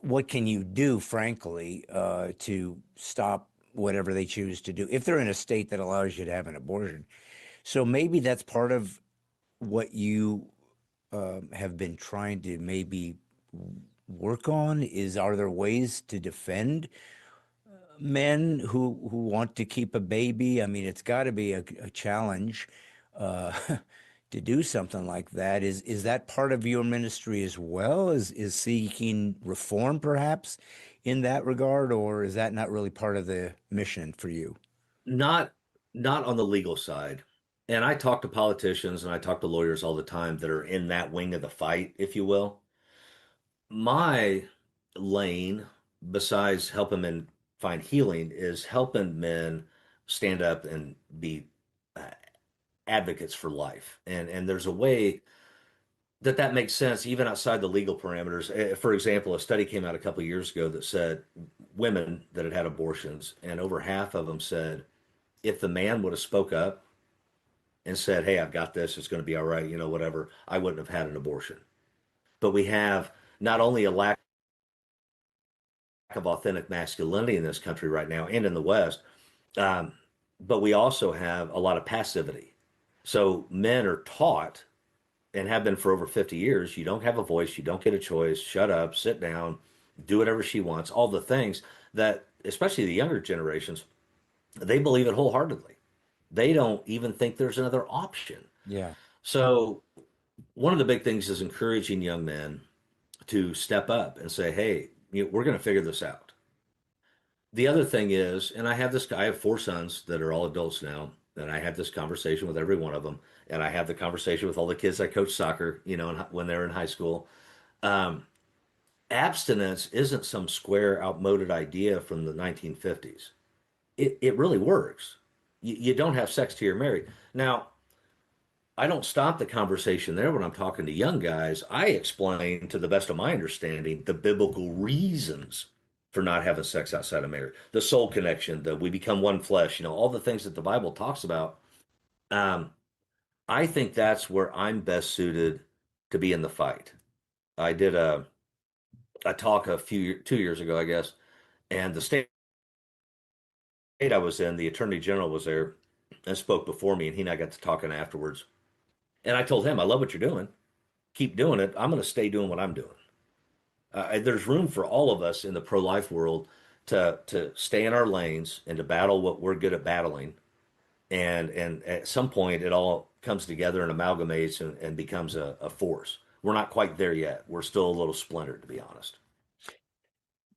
what can you do, frankly, to stop whatever they choose to do if they're in a state that allows you to have an abortion? So maybe that's part of what you have been trying to maybe work on. Is are there ways to defend men who want to keep a baby? I mean, it's got to be a challenge uh, to do something like that. Is that part of your ministry as well? Is seeking reform perhaps in that regard, or is that not really part of the mission for you? Not not on the legal side. And I talk to politicians and I talk to lawyers all the time that are in that wing of the fight, if you will. My lane, besides helping men find healing, is helping men stand up and be uh, advocates for life. And there's a way that makes sense even outside the legal parameters. For example, a study came out a couple of years ago that said women that had had abortions, and over half of them said if the man would have spoke up and said, "Hey, I've got this. It's going to be all right," whatever, I wouldn't have had an abortion. But we have not only a lack of authentic masculinity in this country right now and in the West, um, but we also have a lot of passivity. So men are taught and have been for over 50 years, you don't have a voice, you don't get a choice, shut up, sit down, do whatever she wants, all the things that, especially the younger generations, they believe it wholeheartedly. They don't even think there's another option. Yeah. So, one of the big things is encouraging young men to step up and say, hey, we're going to figure this out. The other thing is, and I have 4 sons that are all adults now, and I have this conversation with every one of them, and I have the conversation with all the kids I coach soccer, when they're in high school. Um, Abstinence isn't some square, outmoded idea from the 1950s. It really works. You don't have sex till you're married. Now, I don't stop the conversation there when I'm talking to young guys. I explain, to the best of my understanding, the biblical reasons for not having sex outside of marriage, the soul connection, that we become one flesh, all the things that the Bible talks about. Um, I think that's where I'm best suited to be in the fight. I did a talk 2 years ago, I guess, and the state I was in, the attorney general was there and spoke before me, and he and I got to talking afterwards. And I told him, I love what you're doing. Keep doing it. I'm going to stay doing what I'm doing. There's room for all of us in the pro-life world to stay in our lanes and to battle what we're good at battling. And at some point, it all comes together and amalgamates and becomes a force. We're not quite there yet. We're still a little splintered, to be honest.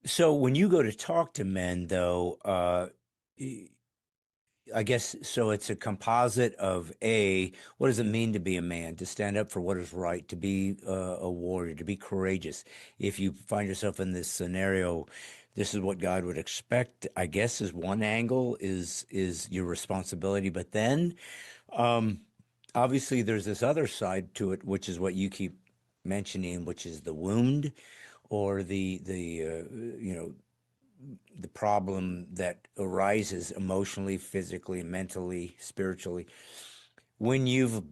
So when you go to talk to men, though, I guess so. It's a composite of what does it mean to be a man, to stand up for what is right, to be a warrior, to be courageous. If you find yourself in this scenario, this is what God would expect. I guess is one angle is your responsibility, but then um, obviously there's this other side to it, which is what you keep mentioning, which is the wound or the problem that arises emotionally, physically, mentally, spiritually when you've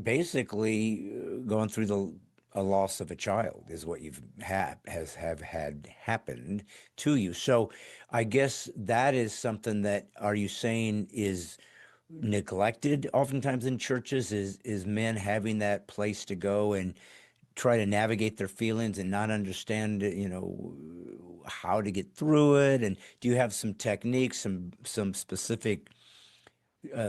basically gone through the a loss of a child is what you've have had happened to you. So I guess that is something that are you saying is neglected oftentimes in churches is men having that place to go and try to navigate their feelings and not understand, how to get through it? And do you have some techniques, some specific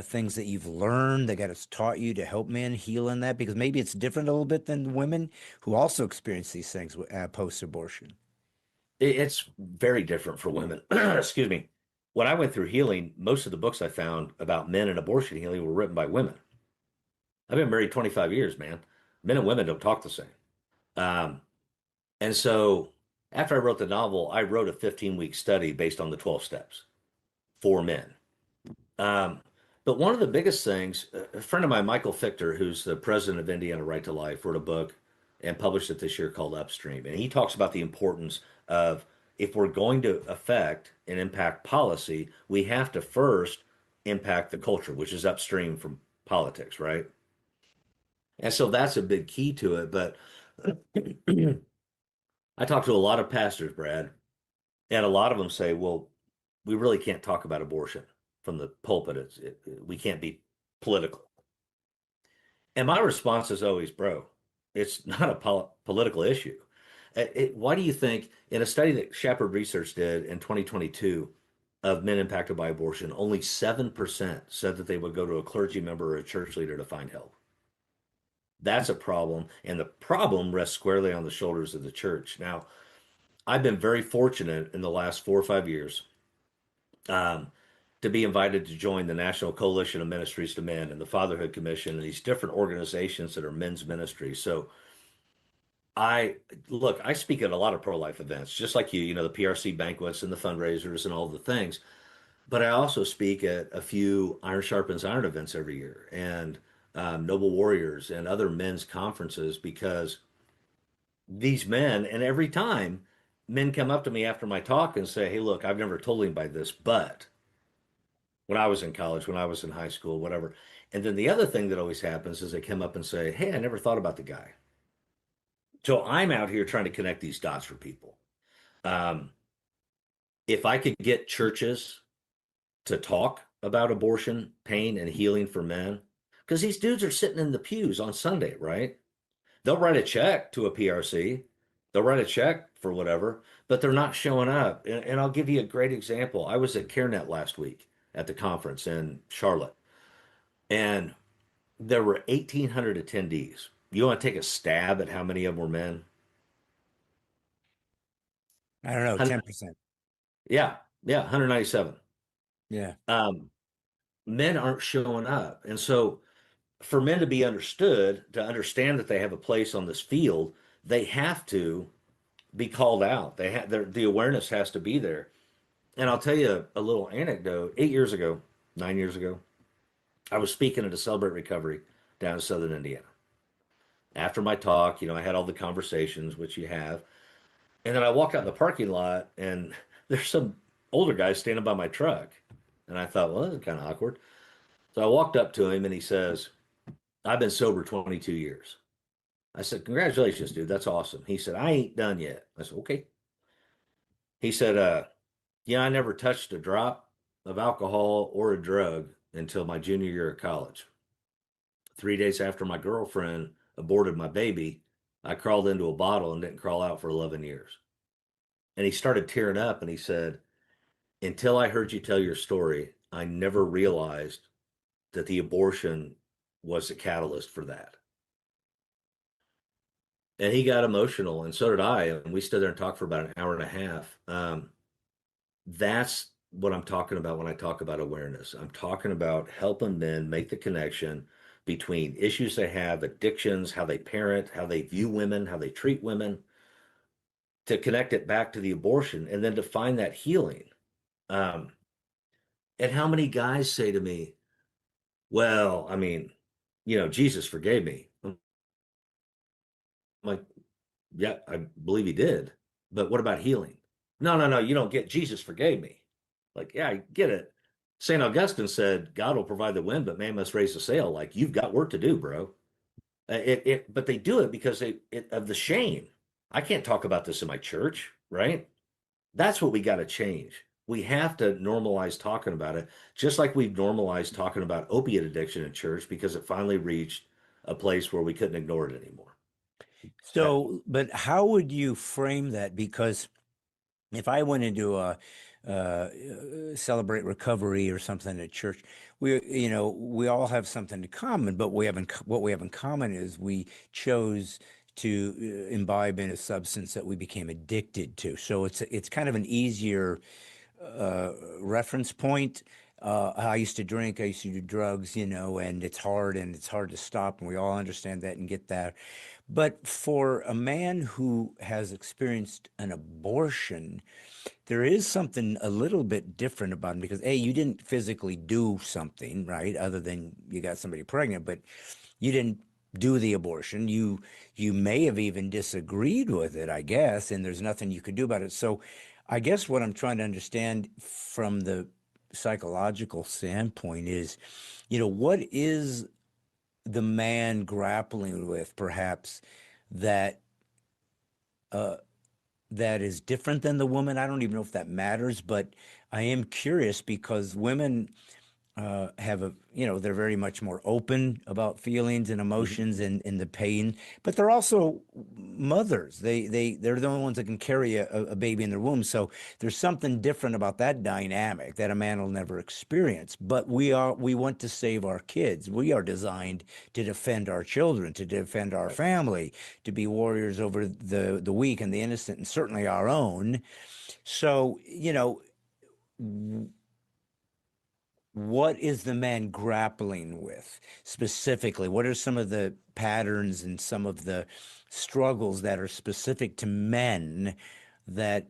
things that you've learned that got us taught you to help men heal in that? Because maybe it's different a little bit than women who also experience these things post-abortion. It's very different for women. Excuse me. When I went through healing, most of the books I found about men and abortion healing were written by women. I've been married 25 years, man. Men and women don't talk the same. Um, and so after I wrote the novel, I wrote a 15-week study based on the 12 steps for men. Um, but one of the biggest things, a friend of mine, Michael Fichter, who's the president of Indiana Right to Life, wrote a book and published it this year called Upstream. And he talks about the importance of, if we're going to affect and impact policy, we have to first impact the culture, which is upstream from politics, right? And so that's a big key to it. But I talk to a lot of pastors, Brad, and a lot of them say, well, we really can't talk about abortion from the pulpit. We can't be political. And my response is always, bro, it's not a political issue. Why do you think, in a study that Shepherd Research did in 2022 of men impacted by abortion, only 7% said that they would go to a clergy member or a church leader to find help? That's a problem. And the problem rests squarely on the shoulders of the church. Now, I've been very fortunate in the last 4 or 5 years um, to be invited to join the National Coalition of Ministries to Men and the Fatherhood Commission and these different organizations that are men's ministries. So I look, I speak at a lot of pro-life events, just like the PRC banquets and the fundraisers and all the things. But I also speak at a few Iron Sharpens Iron events every year and Noble Warriors and other men's conferences because these men, and every time men come up to me after my talk and say, hey, look, I've never told anybody this, but when I was in college, when I was in high school, whatever. And then the other thing that always happens is they come up and say, hey, I never thought about the guy. So I'm out here trying to connect these dots for people. Um, if I could get churches to talk about abortion, pain, and healing for men, because these dudes are sitting in the pews on Sunday, right? They'll write a check to a PRC, they'll write a check for whatever, but they're not showing up. And I'll give you a great example. I was at CareNet last week at the conference in Charlotte, and there were 1,800 attendees. You want to take a stab at how many of them were men? I don't know, 10%. Yeah, yeah, 197. Yeah. Um, Men aren't showing up. And so for men to be understood, to understand that they have a place on this field, they have to be called out. The awareness has to be there. And I'll tell you a little anecdote. 8 years ago, 9 years ago, I was speaking at a Celebrate Recovery down in southern Indiana. After my talk, I had all the conversations, which you have. And then I walk out in the parking lot and there's some older guy standing by my truck. And I thought, well, that's kind of awkward. So I walked up to him and he says, I've been sober 22 years. I said, congratulations, dude. That's awesome. He said, I ain't done yet. I said, okay. He said, yeah, I never touched a drop of alcohol or a drug until my junior year of college. 3 days after my girlfriend aborted my baby, I crawled into a bottle and didn't crawl out for 11 years. And he started tearing up and he said, until I heard you tell your story, I never realized that the abortion was the catalyst for that. And he got emotional, and so did I. And we stood there and talked for about an hour and a half. That's what I'm talking about when I talk about awareness. I'm talking about helping men make the connection between issues they have, addictions, how they parent, how they view women, how they treat women, to connect it back to the abortion and then to find that healing. Um, and how many guys say to me, well, I mean, Jesus forgave me. I'm like, yeah, I believe he did. But what about healing? No, no, no, you don't get Jesus forgave me. Like, yeah, I get it. St. Augustine said, God will provide the wind, but man must raise the sail. Like, you've got work to do, bro. But they do it because of the shame. I can't talk about this in my church, right? That's what we got to change. We have to normalize talking about it, just like we've normalized talking about opiate addiction in church because it finally reached a place where we couldn't ignore it anymore. So, but how would you frame that? Because if I went into a celebrate recovery or something at church, we all have something in common, but what we have in common is we chose to imbibe in a substance that we became addicted to. So it's kind of an easier reference point. I used to drink, I used to do drugs, and it's hard to stop, and we all understand that and get that. But for a man who has experienced an abortion, there is something a little bit different about him because, A, you didn't physically do something, right? Other than you got somebody pregnant, but you didn't do the abortion. You may have even disagreed with it, I guess, and there's nothing you could do about it. So I guess what I'm trying to understand from the psychological standpoint is, what is the man grappling with perhaps that uh, that is different than the woman? I don't even know if that matters, but I am curious because women have they're very much more open about feelings and Mhm. emotions and the pain, but they're also mothers. They're the only ones that can carry a baby in their womb. So there's something different about that dynamic that a man will never experience. But we want to save our kids. We are designed to defend our children, to defend our Right. family, to be warriors over the weak and the innocent, and certainly our own. So, what is the man grappling with specifically? What are some of the patterns and some of the struggles that are specific to men that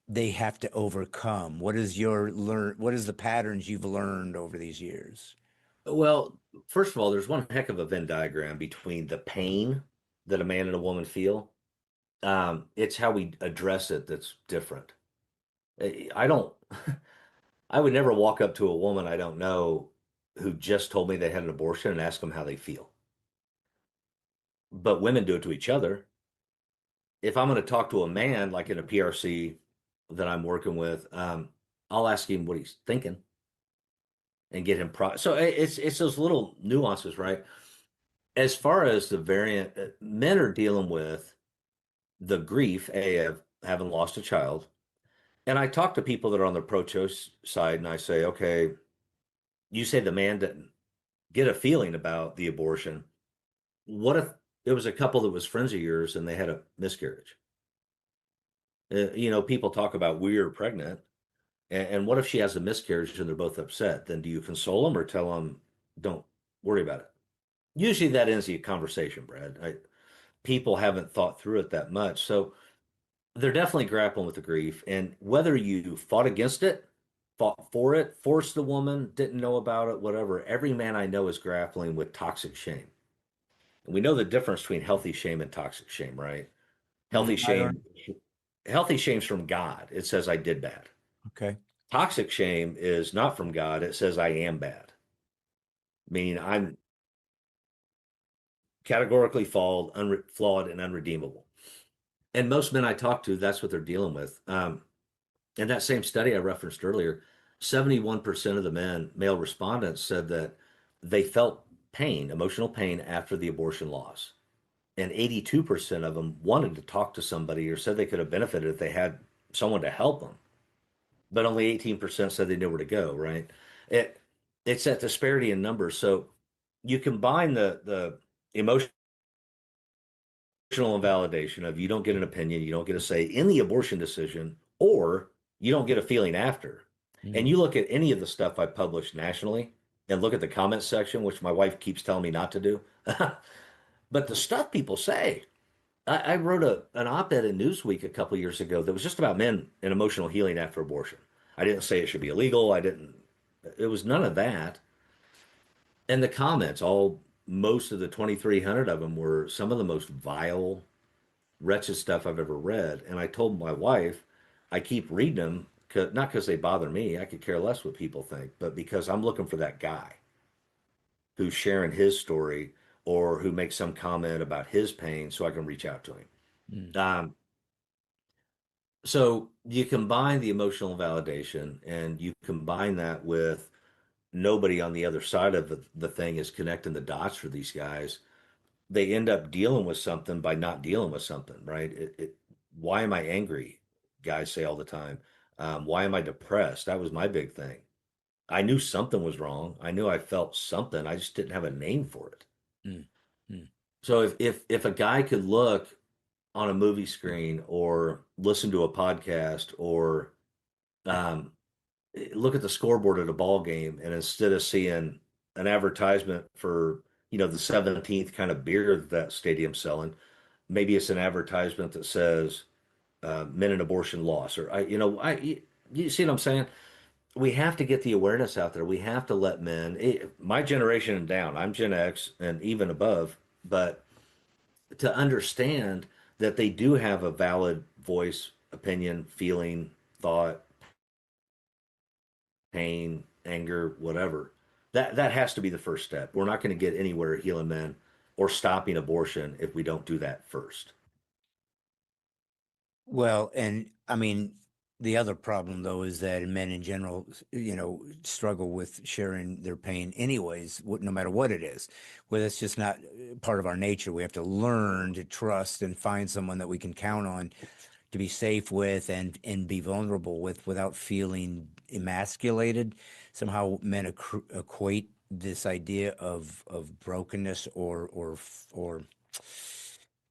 they have to overcome? What is the patterns you've learned over these years? Well, first of all, there's one heck of a Venn diagram between the pain that a man and a woman feel. It's how we address it that's different. I don't, I would never walk up to a woman I don't know who just told me they had an abortion and ask them how they feel. But women do it to each other. If I'm going to talk to a man, like in a PRC that I'm working with, I'll ask him what he's thinking and get him so it's those little nuances, right? As far as the variant, men are dealing with the grief of having lost a child. And I talk to people that are on the pro-choice side, and I say, okay, you say the man didn't get a feeling about the abortion. What if there was a couple that was friends of yours and they had a miscarriage? People talk about we're pregnant, and what if she has a miscarriage and they're both upset? Then do you console them or tell them, don't worry about it? Usually that ends the conversation, Brad. People haven't thought through it that much. So they're definitely grappling with the grief. And whether you fought against it fought for it, forced the woman, didn't know about it, whatever. Every man I know is grappling with toxic shame. And we know the difference between healthy shame and toxic shame, right? Healthy I don't. shame, healthy shame's from God. It says I did bad. Okay. Toxic shame is not from God. It says I am bad, meaning I'm categorically flawed and unredeemable. And most men I talk to, that's what they're dealing with. In that same study I referenced earlier, 71% of the male respondents said that they felt pain, emotional pain after the abortion loss. And 82% of them wanted to talk to somebody or said they could have benefited if they had someone to help them. But only 18% said they knew where to go, right? It it's that disparity in numbers. So you combine the emotional invalidation of you don't get an opinion, you don't get a say in the abortion decision, or you don't get a feeling after. And Mm. you look at any of the stuff I published nationally and look at the comment section, which my wife keeps telling me not to do. But the stuff people say, I wrote an op-ed in Newsweek a couple of years ago that was just about men and emotional healing after abortion. I didn't say it should be illegal. I didn't. It was none of that. And the comments, most of the 2,300 of them were some of the most vile, wretched stuff I've ever read. And I told my wife, I keep reading them, not because they bother me. I could care less what people think, but because I'm looking for that guy who's sharing his story or who makes some comment about his pain so I can reach out to him. Mm. Um, so you combine the emotional validation and you combine that with nobody on the other side of the thing is connecting the dots for these guys. They end up dealing with something by not dealing with something, right? Why am I angry? Guys say all the time. Why am I depressed? That was my big thing. I knew something was wrong. I knew I felt something. I just didn't have a name for it. Mm. Mm. So if a guy could look on a movie screen or listen to a podcast or um, look at the scoreboard at a ball game, and instead of seeing an advertisement for the 17th kind of beer that stadium's selling, maybe it's an advertisement that says men and abortion loss, or you see what I'm saying? We have to get the awareness out there. We have to let men, my generation and down, I'm Gen X and even above, but to understand that they do have a valid voice, opinion, feeling, thought, pain, anger, whatever. That has to be the first step. We're not going to get anywhere healing men or stopping abortion if we don't do that first. Well, and I mean, the other problem though is that men in general, struggle with sharing their pain anyways, no matter what it is. Well, that's just not part of our nature. We have to learn to trust and find someone that we can count on to be safe with and be vulnerable with without feeling emasculated. Somehow men equate this idea of brokenness or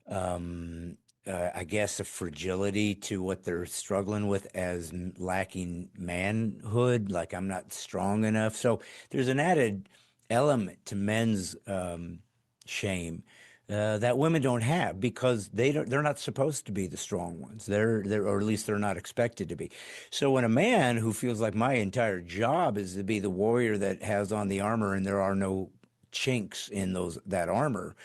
um, I guess a fragility to what they're struggling with as lacking manhood, like I'm not strong enough. So there's an added element to men's shame that women don't have because they're not supposed to be the strong ones. They're or at least they're not expected to be. So when a man who feels like my entire job is to be the warrior that has on the armor and there are no chinks in that armor,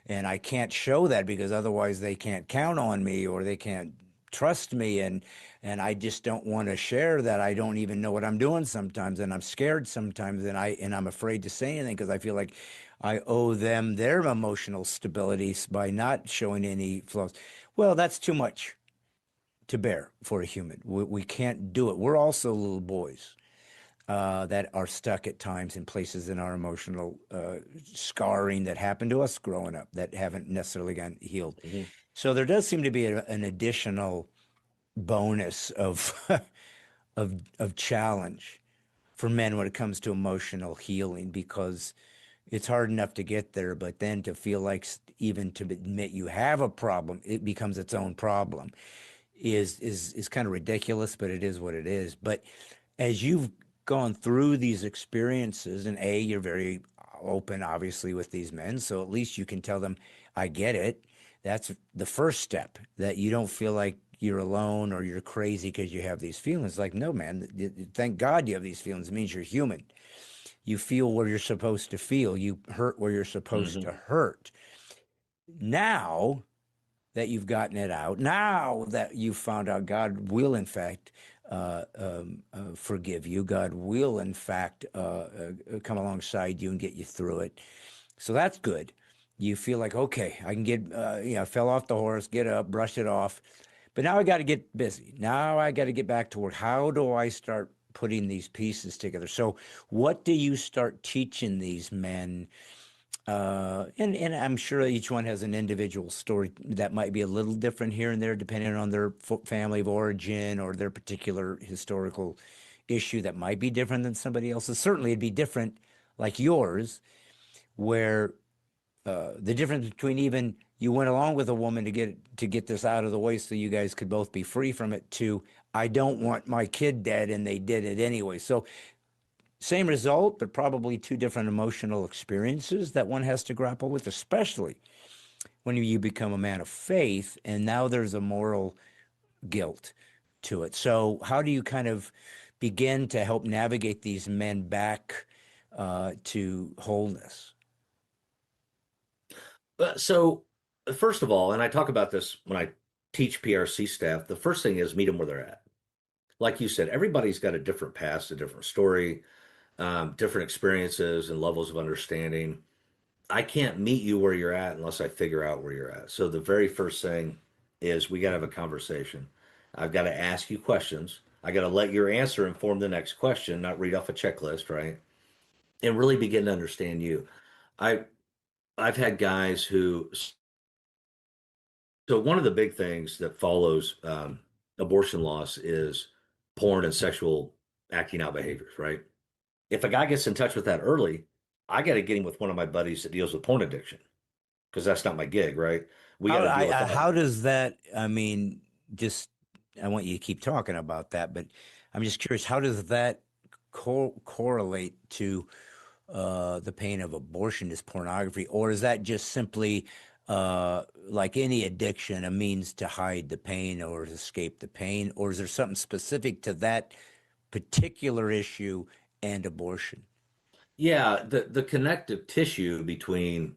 and I can't show that because otherwise they can't count on me or they can't trust me, and I just don't want to share that. I don't even know what I'm doing sometimes, and I'm scared sometimes, and I'm afraid to say anything because I feel like I owe them their emotional stability by not showing any flaws. Well, that's too much to bear for a human. We can't do it. We're also little boys that are stuck at times in places in our emotional scarring that happened to us growing up that haven't necessarily gotten healed. Mhm. So there does seem to be an additional bonus of of challenge for men when it comes to emotional healing because it's hard enough to get there, but then to feel like even to admit you have a problem, it becomes its own problem is kind of ridiculous, but it is what it is. But as you've gone through these experiences, and you're very open, obviously, with these men, so at least you can tell them, I get it. That's the first step, that you don't feel like you're alone or you're crazy because you have these feelings. Like, no, man, thank God you have these feelings. It means you're human. You feel where you're supposed to feel. You hurt where you're supposed to Hmm. hurt. Now that you've gotten it out, now that you've found out God will, in fact, forgive you, God will, in fact, come alongside you and get you through it. So that's good. You feel like, okay, I can get, I fell off the horse, get up, brush it off. But now I got to get busy. Now I got to get back to work. How do I start putting these pieces together? So, what do you start teaching these men? And I'm sure each one has an individual story that might be a little different here and there, depending on their family of origin or their particular historical issue that might be different than somebody else's. Certainly, it'd be different, like yours, where the difference between even you went along with a woman to get this out of the way so you guys could both be free from it to I don't want my kid dead and they did it anyway. So same result, but probably two different emotional experiences that one has to grapple with, especially when you become a man of faith and now there's a moral guilt to it. So how do you kind of begin to help navigate these men back to wholeness? So, first of all, and I talk about this when I teach PRC staff, the first thing is meet them where they're at. Like you said, everybody's got a different past, a different story, different experiences and levels of understanding. I can't meet you where you're at unless I figure out where you're at. So the very first thing is we got to have a conversation. I've got to ask you questions. I got to let your answer inform the next question, not read off a checklist, right? And really begin to understand you. I I've had guys who so one of the big things that follows abortion loss is porn and sexual acting out behaviors, right? If a guy gets in touch with that early, I got to get him with one of my buddies that deals with porn addiction because that's not my gig, right? We got How to deal with that. how does that? I mean, just I want you to keep talking about that, but I'm just curious. How does that correlate to the pain of abortion? Is pornography, or is that just simply like any addiction, a means to hide the pain or escape the pain, or is there something specific to that particular issue and abortion? Yeah, the connective tissue between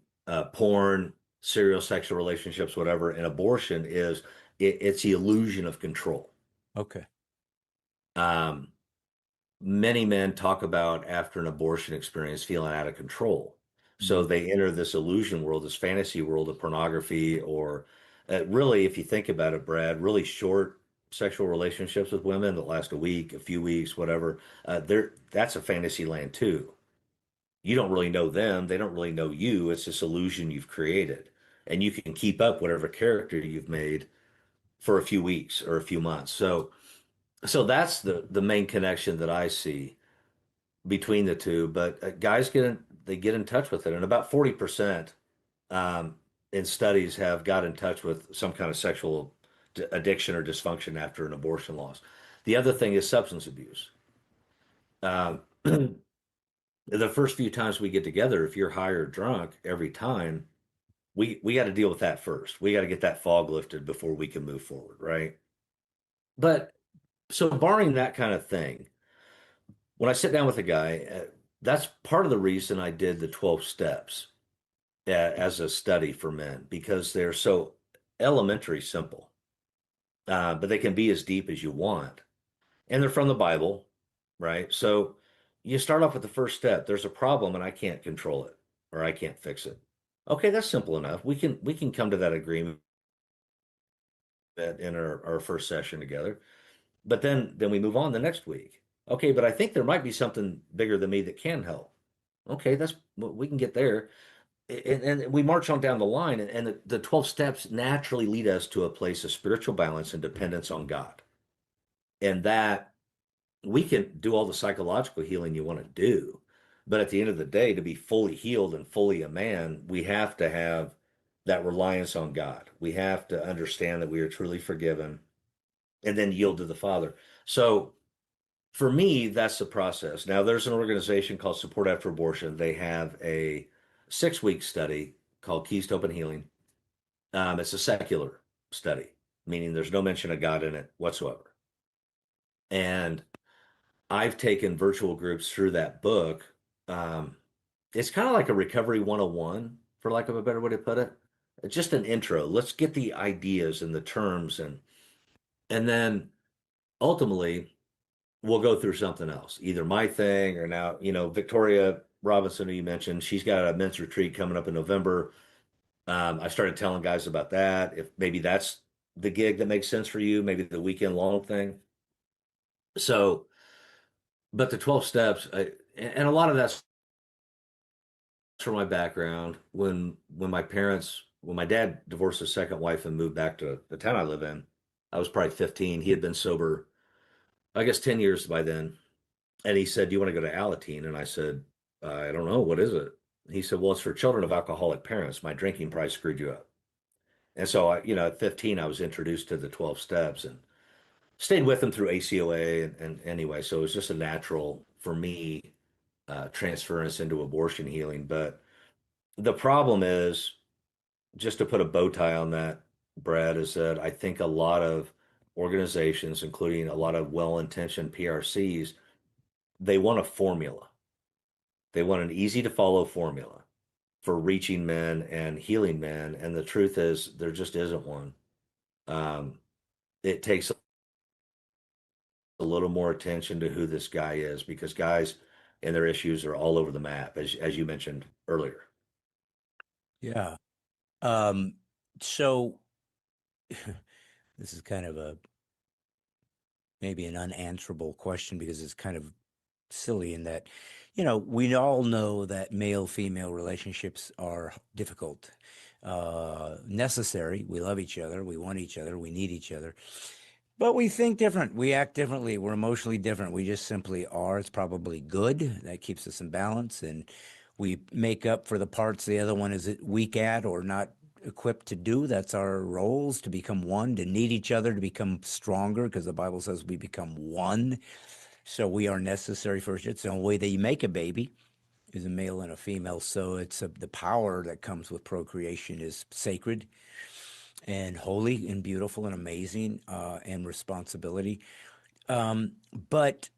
porn, serial sexual relationships, whatever, and abortion is it's the illusion of control. Okay. Um, Many men talk about after an abortion experience feeling out of control. So Mhm. they enter this illusion world, this fantasy world of pornography, or really, if you think about it, Brad, really short sexual relationships with women that last a week, a few weeks, whatever. That's a fantasy land too. You don't really know them, they don't really know you. It's this illusion you've created, and you can keep up whatever character you've made for a few weeks or a few months. So that's the main connection that I see between the two. But guys they get in touch with it, and about 40% um, in studies have got in touch with some kind of sexual addiction or dysfunction after an abortion loss. The other thing is substance abuse. Um, the first few times we get together, if you're high or drunk every time, we got to deal with that first. We got to get that fog lifted before we can move forward, right? But so barring that kind of thing, when I sit down with a guy, that's part of the reason I did the 12 steps as a study for men because they're so elementary simple, but they can be as deep as you want. And they're from the Bible, right? So you start off with the first step. There's a problem and I can't control it or I can't fix it. Okay, that's simple enough. We can come to that agreement in our first session together. But then we move on the next week. Okay, but I think there might be something bigger than me that can help. Okay, that's we can get there. And we march on down the line, and the 12 steps naturally lead us to a place of spiritual balance and dependence on God. And that we can do all the psychological healing you want to do. But at the end of the day, to be fully healed and fully a man, we have to have that reliance on God. We have to understand that we are truly forgiven and then yield to the Father. So for me, that's the process. Now, there's an organization called Support After Abortion. They have a 6-week study called Keys to Open Healing. It's a secular study. meaning there's no mention of God in it whatsoever. And I've taken virtual groups through that book. Um, it's kind of like a recovery 101, for lack of a better way to put it. It's just an intro. Let's get the ideas and the terms, and then ultimately we'll go through something else, either my thing or now, Victoria Robinson, who you mentioned, she's got a men's retreat coming up in November. I started telling guys about that. If maybe that's the gig that makes sense for you, maybe the weekend long thing. So, but the 12 steps, and a lot of that's from my background. When my dad divorced his second wife and moved back to the town I live in, I was probably 15. He had been sober, I guess, 10 years by then. And he said, "Do you want to go to Alateen?" And I said, "I don't know. What is it?" He said, "Well, it's for children of alcoholic parents. My drinking probably screwed you up." And so, at 15, I was introduced to the 12 steps and stayed with him through ACOA. And anyway, so it was just a natural for me transference into abortion healing. But the problem is, just to put a bow tie on that, Brad, is that I think a lot of organizations, including a lot of well-intentioned PRCs, they want a formula. They want an easy to follow formula for reaching men and healing men. And the truth is, there just isn't one. Um, it takes a little more attention to who this guy is because guys and their issues are all over the map, as you mentioned earlier. Yeah. Um, so this is kind of a maybe an unanswerable question because it's kind of silly in that, we all know that male-female relationships are difficult, necessary. We love each other. We want each other. We need each other. But we think different. We act differently. We're emotionally different. We just simply are. It's probably good. That keeps us in balance. And we make up for the parts the other one is weak at or not equipped to do. That's our roles to become one, to need each other, to become stronger, because the Bible says we become one. So we are necessary for it. It's the only way that you make a baby is a male and a female. So the power that comes with procreation is sacred and holy and beautiful and amazing, and responsibility. Um, but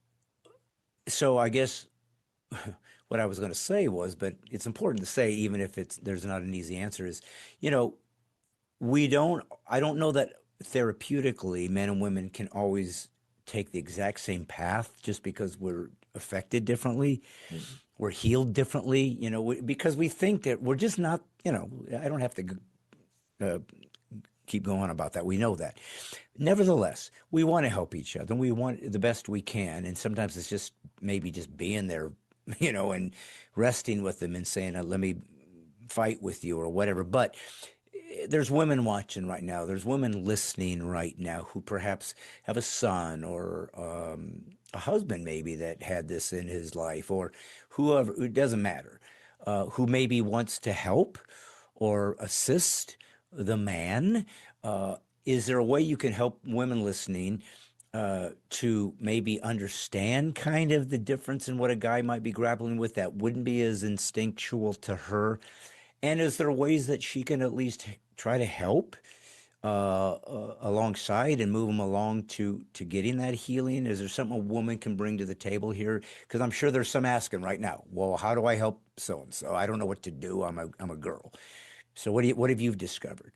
so I guess what I was going to say was, but it's important to say, even if there's not an easy answer, is, you know, I don't know that therapeutically men and women can always take the exact same path just because we're affected differently. Mhm. We're healed differently, because we think that we're just not, I don't have to uh, keep going about that. We know that. Nevertheless, we want to help each other and we want the best we can. And sometimes it's just maybe just being there, and resting with them and saying, let me fight with you or whatever. But there's women watching right now. There's women listening right now who perhaps have a son or a husband maybe that had this in his life or whoever, it doesn't matter, who maybe wants to help or assist the man. Uh, is there a way you can help women listening to maybe understand kind of the difference in what a guy might be grappling with that wouldn't be as instinctual to her? And is there ways that she can at least try to help alongside and move them along to getting that healing? Is there something a woman can bring to the table here? Because I'm sure there's some asking right now. Well, how do I help so and so? I don't know what to do. I'm a girl. So what have you discovered?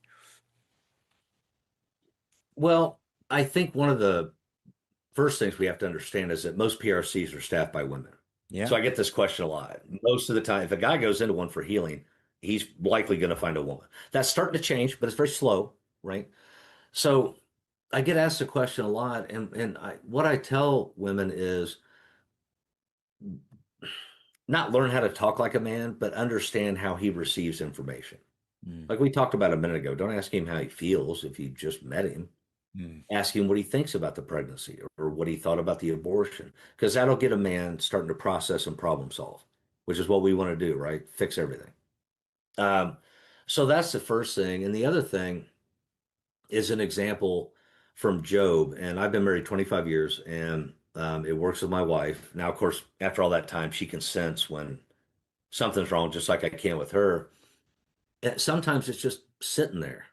Well, I think one of the first things we have to understand is that most PRCs are staffed by women. Yeah. So I get this question a lot. Most of the time, if a guy goes into one for healing, he's likely going to find a woman. That's starting to change, but it's very slow, right? So I get asked the question a lot, and what I tell women is not learn how to talk like a man, but understand how he receives information. Mm, Like we talked about a minute ago, don't ask him how he feels if you just met him. mm, Ask him what he thinks about the pregnancy or what he thought about the abortion, because that'll get a man starting to process and problem solve, which is what we want to do, right? Fix everything. Um, so that's the first thing. And the other thing is an example from Job. And I've been married 25 years and it works with my wife. Now, of course, after all that time, she can sense when something's wrong, just like I can with her. And sometimes it's just sitting there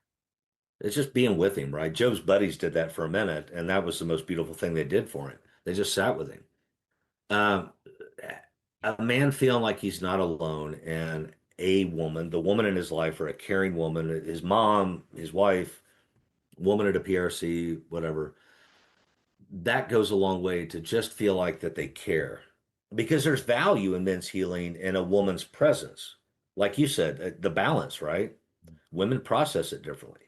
It's just being with him, right? Job's buddies did that for a minute, and that was the most beautiful thing they did for him. They just sat with him. Um, a man feeling like he's not alone, and a woman, the woman in his life, or a caring woman, his mom, his wife, woman at a PRC, whatever, that goes a long way to just feel like that they care. Because there's value in men's healing in a woman's presence. Like you said, the balance, right? Women process it differently.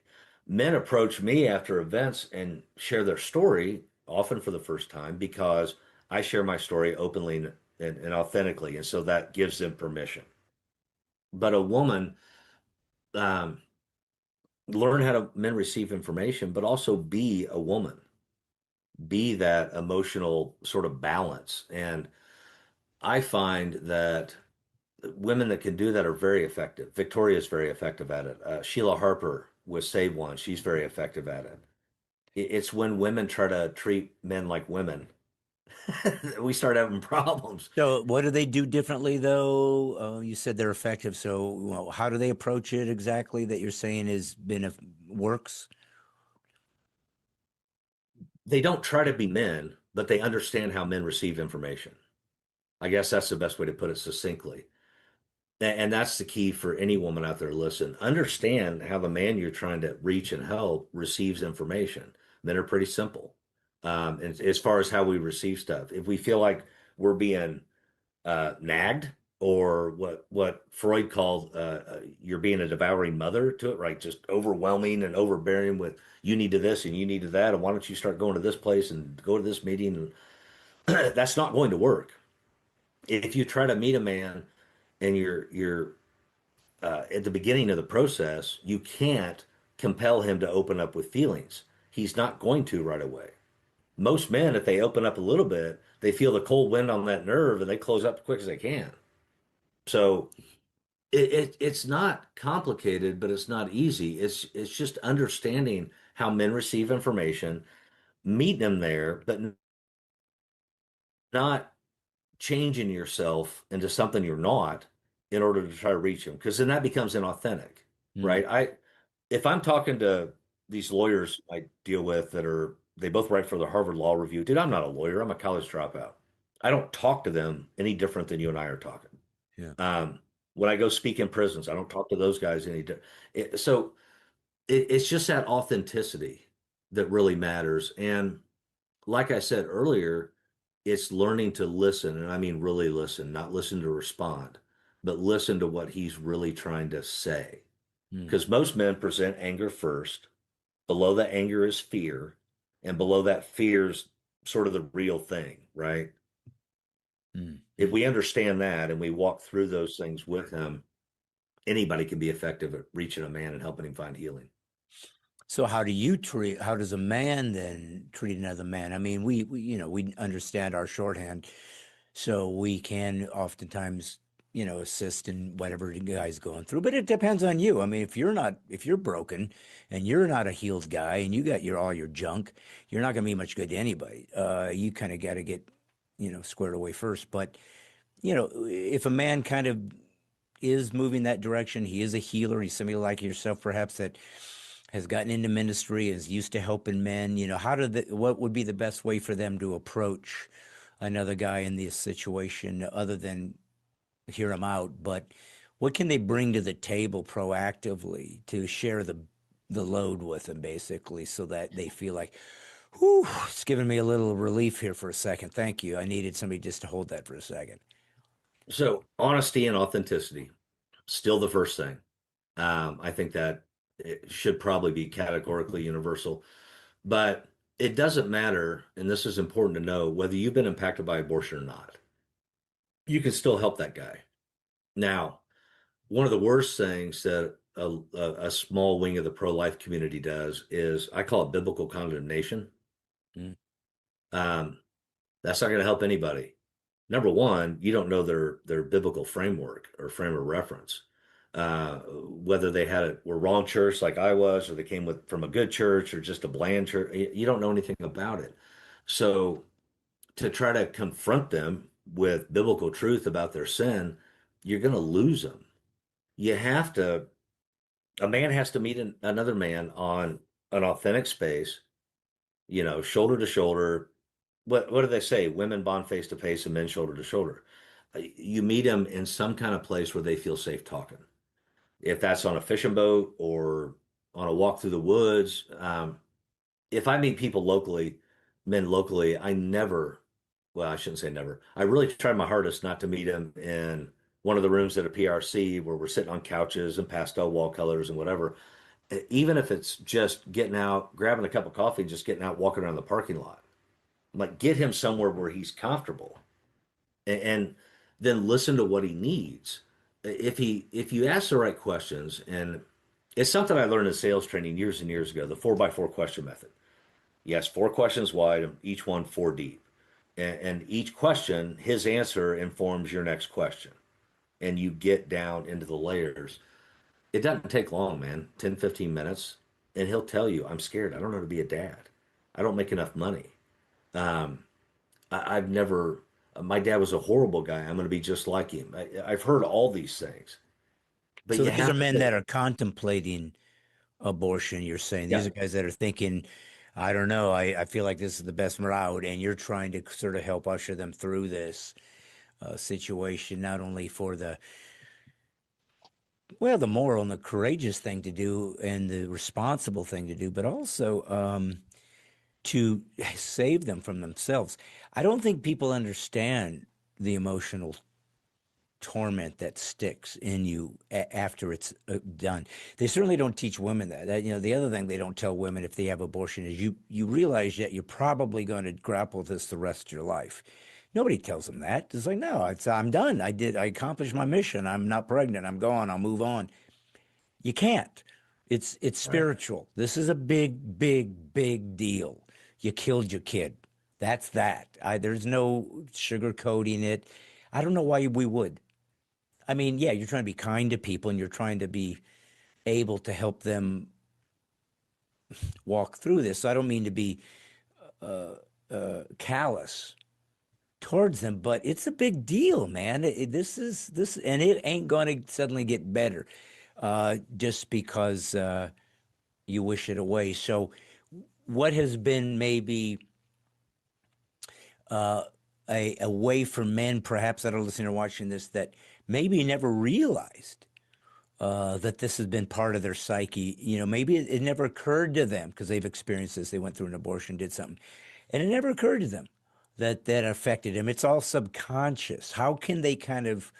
Men approach me after events and share their story, often for the first time, because I share my story openly and authentically. And so that gives them permission. But a woman, um, learn how to men receive information, but also be a woman, be that emotional sort of balance. And I find that women that can do that are very effective. Victoria's very effective at it. Sheila Harper with Save One, she's very effective at it. It's when women try to treat men like women that we start having problems. So, what do they do differently, though? You said they're effective. So, well, how do they approach it exactly that you're saying has been works? They don't try to be men, but they understand how men receive information. I guess that's the best way to put it succinctly. And that's the key for any woman out there. Listen, understand how the man you're trying to reach and help receives information. Men are pretty simple. And as far as how we receive stuff, if we feel like we're being nagged, or what Freud called you're being a devouring mother to it, right? Just overwhelming and overbearing with you need to this and you need to that, and why don't you start going to this place and go to this meeting? And that's not going to work. If you try to meet a man and you're at the beginning of the process, you can't compel him to open up with feelings. He's not going to right away. Most men, if they open up a little bit, they feel the cold wind on that nerve and they close up as quick as they can. So it's not complicated, but it's not easy. It's just understanding how men receive information, meeting them there, but not changing yourself into something you're not in order to try to reach them, because then that becomes inauthentic, Mm. right? If I'm talking to these lawyers I deal with that are they both write for the Harvard Law Review, dude, I'm not a lawyer. I'm a college dropout. I don't talk to them any different than you and I are talking. Yeah. Um, when I go speak in prisons, I don't talk to those guys any different. So it's just that authenticity that really matters. And like I said earlier, it's learning to listen, and I mean really listen, not listen to respond, but listen to what he's really trying to say. Mm. Because most men present anger first. Below that anger is fear, and below that fear is sort of the real thing, right? Mm. If Mm. we understand that and we walk through those things with him, anybody can be effective at reaching a man and helping him find healing. So, how does a man then treat another man? I mean, we understand our shorthand, so we can oftentimes, assist in whatever the guy's going through. But it depends on you. I mean, if you're broken and you're not a healed guy and you got all your junk, you're not going to be much good to anybody. You kind of got to get, squared away first. But, if a man kind of is moving that direction, he is a healer. He's somebody like yourself, perhaps, that has gotten into ministry, is used to helping men. What would be the best way for them to approach another guy in this situation other than hear him out? But what can they bring to the table proactively to share the load with him, basically, so that they feel like, whew, it's giving me a little relief here for a second. Thank you. I needed somebody just to hold that for a second. So honesty and authenticity, still the first thing. I think that it should probably be categorically universal, but it doesn't matter, and this is important to know, whether you've been impacted by abortion or not. You can still help that guy. Now, one of the worst things that a small wing of the pro-life community does is I call it biblical condemnation. Mm. Um, that's not going to help anybody. Number one, you don't know their biblical framework or frame of reference. Whether they were wrong church like I was, or they came from a good church or just a bland church, you don't know anything about it. So to try to confront them with biblical truth about their sin, you're going to lose them. You have to A man has to meet another man on an authentic space, shoulder to shoulder. What do they say? Women bond face to face and men shoulder to shoulder. You meet them in some kind of place where they feel safe talking. If that's on a fishing boat or on a walk through the woods. If I meet people locally, men locally, well, I shouldn't say never. I really try my hardest not to meet them in one of the rooms at a PRC where we're sitting on couches and pastel wall colors and whatever. Even if it's just getting out, grabbing a cup of coffee, just getting out, walking around the parking lot. Like get him somewhere where he's comfortable and then listen to what he needs. If you ask the right questions, and it's something I learned in sales training years and years ago, the 4x4 question method. Yes, 4 questions wide, each one 4 deep. And each question, his answer informs your next question. And you get down into the layers. It doesn't take long, man, 10, 15 minutes. And he'll tell you, I'm scared. I don't know how to be a dad. I don't make enough money. Um, I've never, my dad was a horrible guy. I'm going to be just like him. I've heard all these things, but So you these are have men to, that are contemplating abortion. You're saying these yeah. are guys that are thinking, I don't know, I feel like this is the best route, and you're trying to sort of help usher them through this situation, not only for the moral and the courageous thing to do and the responsible thing to do, but also to save them from themselves. I don't think people understand the emotional torment that sticks in you after it's done. They certainly don't teach women that. The other thing they don't tell women if they have abortion is you realize that you're probably going to grapple with this the rest of your life. Nobody tells them that. It's like, no, I'm done. I accomplished my mission. I'm not pregnant. I'm gone. I'll move on. You can't. It's Right. spiritual. This is a big, big, big deal. You killed your kid. That's that. There's no sugarcoating it. I don't know why we would. I mean, yeah, you're trying to be kind to people and you're trying to be able to help them walk through this. So I don't mean to be callous towards them, but it's a big deal, man. This is this, and it ain't going to suddenly get better just because you wish it away. So, what has been maybe uh, a way for men, perhaps that are listening or watching this, that maybe never realized that this has been part of their psyche. Maybe it never occurred to them because they've experienced this. They went through an abortion, did something, and it never occurred to them that that affected them. It's all subconscious. How can they kind of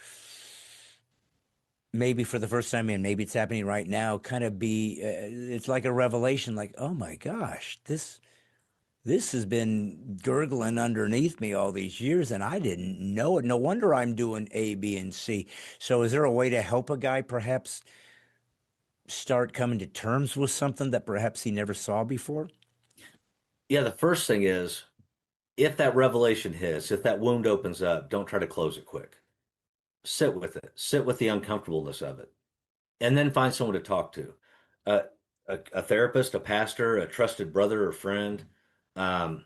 maybe for the first time, and maybe it's happening right now, kind of be? It's like a revelation. Like, oh my gosh, this has been gurgling underneath me all these years, and I didn't know it. No wonder I'm doing A, B, and C. So, is there a way to help a guy perhaps start coming to terms with something that perhaps he never saw before? Yeah, the first thing is if that revelation hits, if that wound opens up, don't try to close it quick. Sit with it, sit with the uncomfortableness of it, and then find someone to talk to. Uh, a therapist, a pastor, a trusted brother or friend. Um,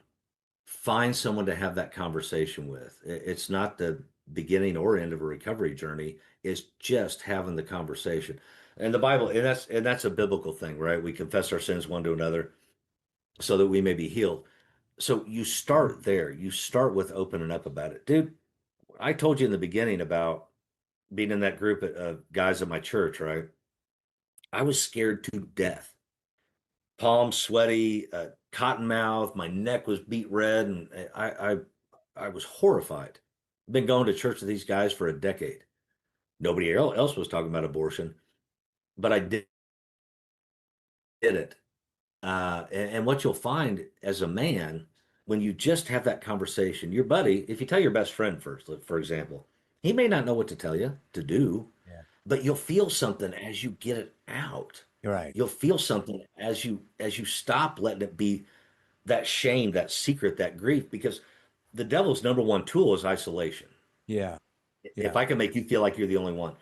find someone to have that conversation with. It's not the beginning or end of a recovery journey. It's just having the conversation. And the Bible, and that's a biblical thing, right? We confess our sins one to another so that we may be healed. So you start there. You start with opening up about it. Dude, I told you in the beginning about being in that group of guys at my church, right? I was scared to death. Palms sweaty, cotton mouth, my neck was beat red, and I was horrified. Been going to church with these guys for a decade. Nobody else was talking about abortion, but I did it. And what you'll find as a man, when you just have that conversation, your buddy, if you tell your best friend first, like, for example, he may not know what to tell you to do, Yeah. but you'll feel something as you get it out. You're right. You'll feel something as you stop letting it be that shame, that secret, that grief, because the devil's number one tool is isolation. Yeah. If Yeah. I can make you feel like you're the only one,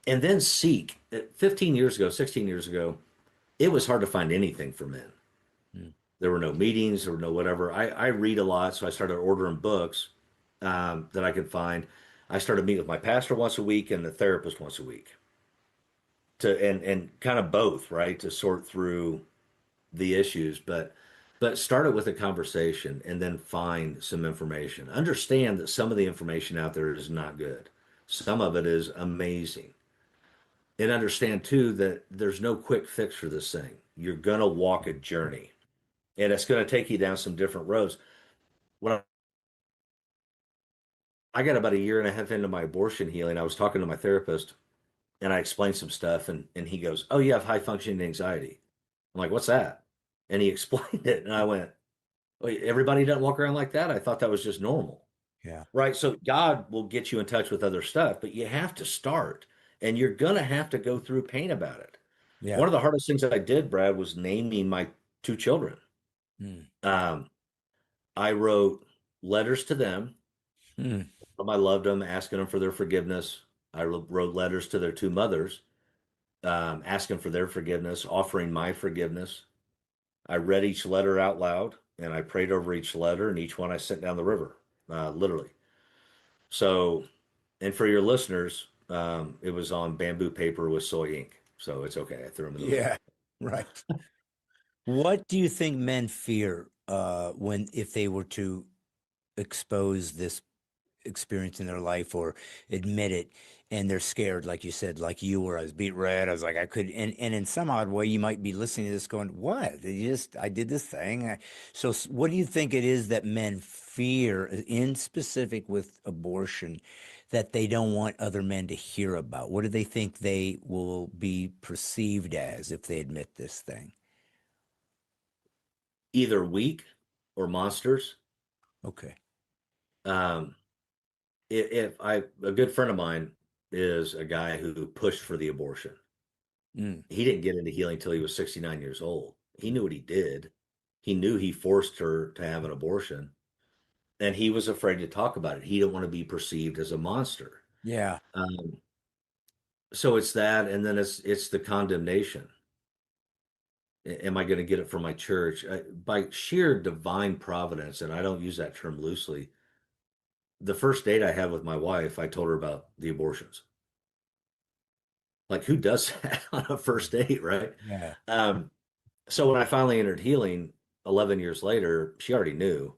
and then seek. 15 years ago, 16 years ago, it was hard to find anything for men. Mm. There were no meetings, there were no whatever. I read a lot, so I started ordering books that I could find. I started meeting with my pastor once a week and the therapist once a week. and kind of both, right? To sort through the issues, but start it with a conversation and then find some information. Understand that some of the information out there is not good. Some of it is amazing. And understand too that there's no quick fix for this thing. You're going to walk a journey and it's going to take you down some different roads. When I got about a year and a half into my abortion healing, I was talking to my therapist and I explained some stuff and he goes, "Oh, you have high functioning anxiety." I'm like, "What's that?" And he explained it and I went, "Wait, everybody doesn't walk around like that? I thought that was just normal." Yeah. Right? So God will get you in touch with other stuff, but you have to start and you're going to have to go through pain about it. Yeah. One of the hardest things I did, Brad, was naming my two children. Mm. Um, I wrote letters to them. Mm. I loved them, asking them for their forgiveness. I wrote letters to their two mothers, asking for their forgiveness, offering my forgiveness. I read each letter out loud and I prayed over each letter, and each one I sent down the river, literally. So, and for your listeners, it was on bamboo paper with soy ink. So it's okay. I threw them in the river. Yeah. Right. What do you think men fear when if they were to expose this experience in their life or admit it and they're scared, like you said, like you were? I was beat red. I was like, I could, and in some odd way you might be listening to this going, what, I did this thing. So what do you think it is that men fear in specific with abortion that they don't want other men to hear about? What do they think they will be perceived as if they admit this thing? Either weak or monsters. Okay. Um, if I, a good friend of mine is a guy who pushed for the abortion. Mm. He didn't get into healing until he was 69 years old. He knew what he did. He knew he forced her to have an abortion, and he was afraid to talk about it. He didn't want to be perceived as a monster. Yeah. Um, so it's that, and then it's the condemnation. Am I going to get it from my church? By sheer divine providence, and I don't use that term loosely. The first date I had with my wife, I told her about the abortions. Like, who does that on a first date, right? Yeah. Um, so when I finally entered healing 11 years later, she already knew.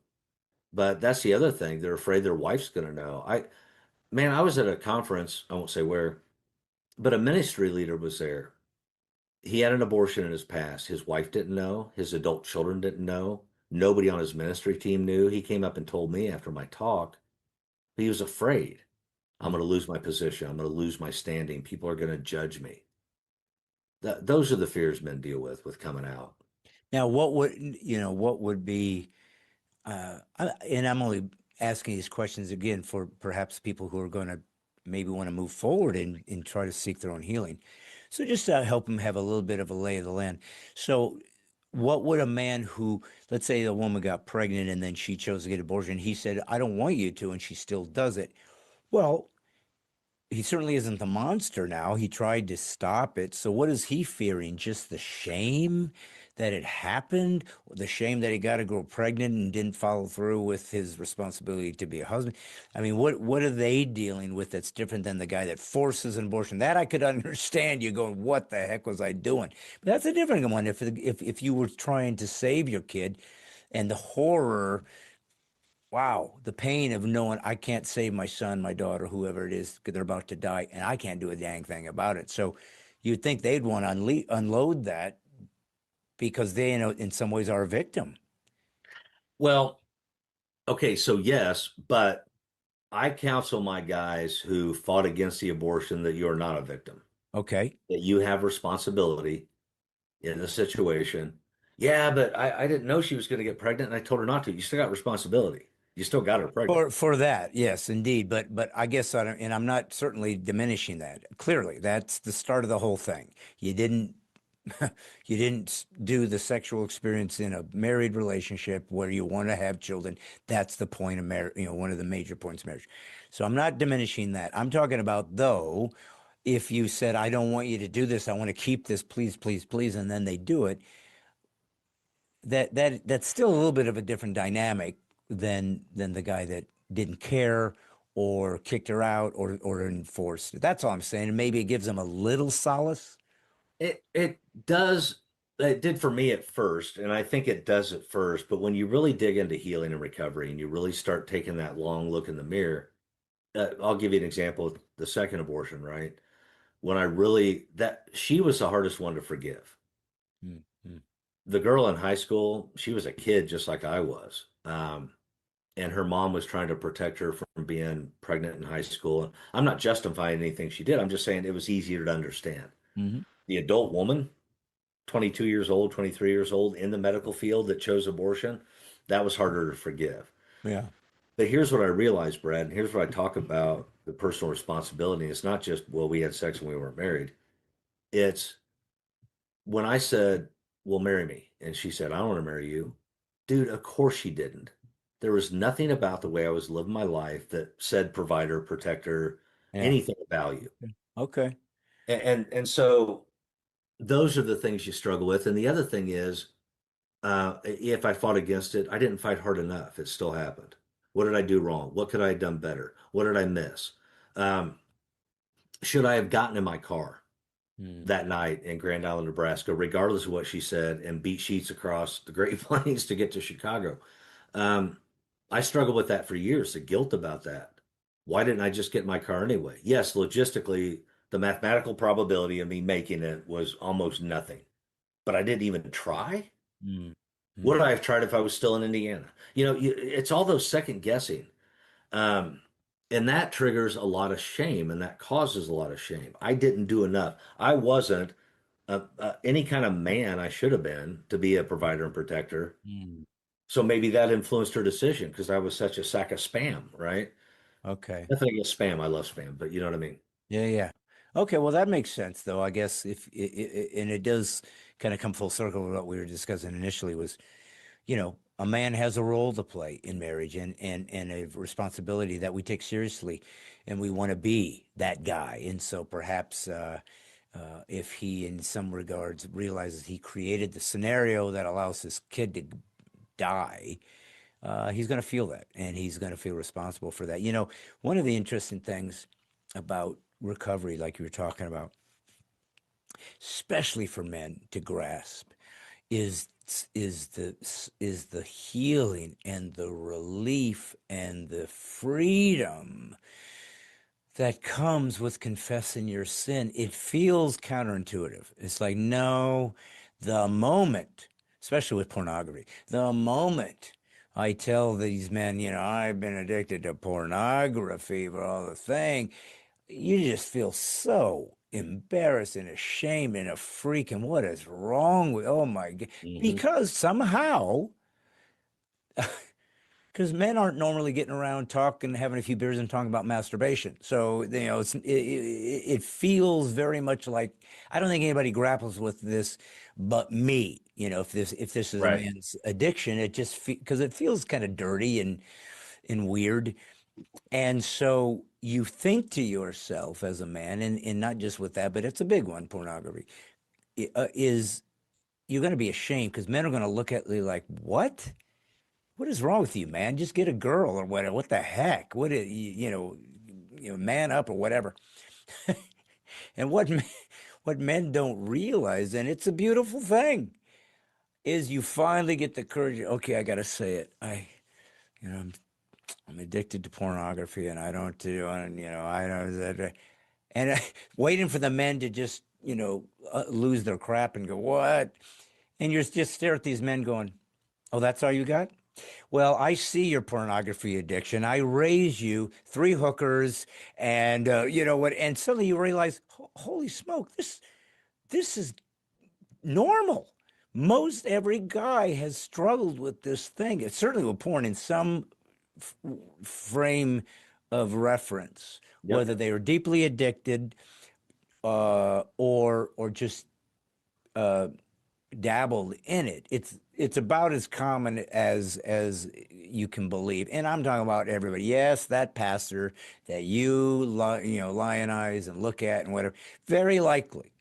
But that's the other thing. They're afraid their wife's going to know. Man, I was at a conference, I won't say where, but a ministry leader was there. He had an abortion in his past. His wife didn't know. His adult children didn't know. Nobody on his ministry team knew. He came up and told me after my talk, he was afraid. I'm Mm. going to lose my position. I'm going to lose my standing. People are going to judge me. Those are the fears men deal with coming out. Now, what would be, and I'm only asking these questions again for perhaps people who are going to maybe want to move forward and try to seek their own healing. So just to help them have a little bit of a lay of the land. So, what would a man who, let's say a woman got pregnant and then she chose to get abortion, he said, I don't want you to, and she still does it. Well, he certainly isn't the monster now. He tried to stop it. So what is he fearing? Just the shame that it happened, the shame that he got a girl pregnant and didn't follow through with his responsibility to be a husband. I mean, what are they dealing with that's different than the guy that forces an abortion? That I could understand you going, what the heck was I doing? But that's a different one. If you were trying to save your kid and the horror, wow, the pain of knowing I can't save my son, my daughter, whoever it is, 'cause they're about to die, and I can't do a dang thing about it. So you'd think they'd want to unload that because they, in some ways, are a victim. Well, okay, so yes, but I counsel my guys who fought against the abortion that you are not a victim, Okay. that you have responsibility in the situation. Yeah, but I didn't know she was going to get pregnant and I told her not to. You still got responsibility. You still got her pregnant. For that, yes, indeed. But I guess I don't, and I'm not certainly diminishing that. Clearly, that's the start of the whole thing. You didn't you didn't do the sexual experience in a married relationship where you want to have children. That's the point of marriage, one of the major points of marriage. So I'm not diminishing that. I'm talking about though, if you said, I don't want you to do this, I want to keep this, please, please, please, and then they do it, that's still a little bit of a different dynamic than the guy that didn't care or kicked her out or enforced it. That's all I'm saying. And maybe it gives them a little solace. It does. It did for me at first, and I think it does at first. But when you really dig into healing and recovery, and you really start taking that long look in the mirror, I'll give you an example of the second abortion, right? When I really that she was the hardest one to forgive. Mm, mm. The girl in high school, she was a kid just like I was. And her mom was trying to protect her from being pregnant in high school. And I'm not justifying anything she did. I'm just saying it was easier to understand. Mhm. The adult woman, 22 years old, 23 years old in the medical field that chose abortion, that was harder to forgive. Yeah. But here's what I realized, Brad, and here's what I talk about the personal responsibility. It's not just, well, we had sex when we weren't married. It's when I said, well, marry me. And she said, I don't want to marry you. Dude, of course she didn't. There was nothing about the way I was living my life that said provider, protector, Yeah. anything of value. Okay. And so those are the things you struggle with. And the other thing is, if I fought against it, I didn't fight hard enough. It still happened. What did I do wrong? What could I have done better? What did I miss? Um, should I have gotten in my car Mm. that night in Grand Island, Nebraska, regardless of what she said, and beat sheets across the Great Plains to get to Chicago? Um, I struggled with that for years, the guilt about that. Why didn't I just get in my car anyway? Yes, logistically, the mathematical probability of me making it was almost nothing, but I didn't even try. Mm. Would Mm. I have tried if I was still in Indiana? It's all those second guessing. Um, and that triggers a lot of shame and that causes a lot of shame. I didn't do enough. I wasn't any kind of man I should have been to be a provider and protector. Mm. So maybe that influenced her decision because I was such a sack of spam, right? Okay. Nothing against spam. I love spam, but you know what I mean? Yeah, yeah. Okay, well, that makes sense, though. I guess if and it does kind of come full circle with what we were discussing initially was, a man has a role to play in marriage and a responsibility that we take seriously, and we want to be that guy. And so perhaps if he, in some regards, realizes he created the scenario that allows his kid to die, he's going to feel that, and he's going to feel responsible for that. One of the interesting things about recovery, like you were talking about, especially for men to grasp, is is the healing and the relief and the freedom that comes with confessing your sin. It feels counterintuitive. It's like, no, the moment, especially with pornography, the moment I tell these men, I've been addicted to pornography for all the thing, you just feel so embarrassed and ashamed and a freak. And what is wrong with, oh my God, Hmm. because somehow, because men aren't normally getting around talking, having a few beers and talking about masturbation. So, it feels very much like, I don't think anybody grapples with this but me. If this is a Right. man's addiction, it just because it feels kind of dirty and weird. And so you think to yourself as a man, and not just with that, but it's a big one, pornography, is you're going to be ashamed because men are going to look at you like, what? What is wrong with you, man? Just get a girl or whatever. What the heck? Man up or whatever. And what men don't realize, and it's a beautiful thing, is you finally get the courage. Okay, I got to say it. You know, I'm addicted to pornography, and I don't do, and I don't. And waiting for the men to just lose their crap and go, what? And you're just stare at these men going, oh, that's all you got? Well, I see your pornography addiction. I raise you three hookers, and you know what? And suddenly you realize, holy smoke, this is normal. Most every guy has struggled with this thing. It's certainly with porn in some f- frame of reference, Yep. whether they are deeply addicted or just uh, dabbled in it. It's about as common as you can believe, and I'm talking about everybody. Yes, that pastor that lionize and look at and whatever, very likely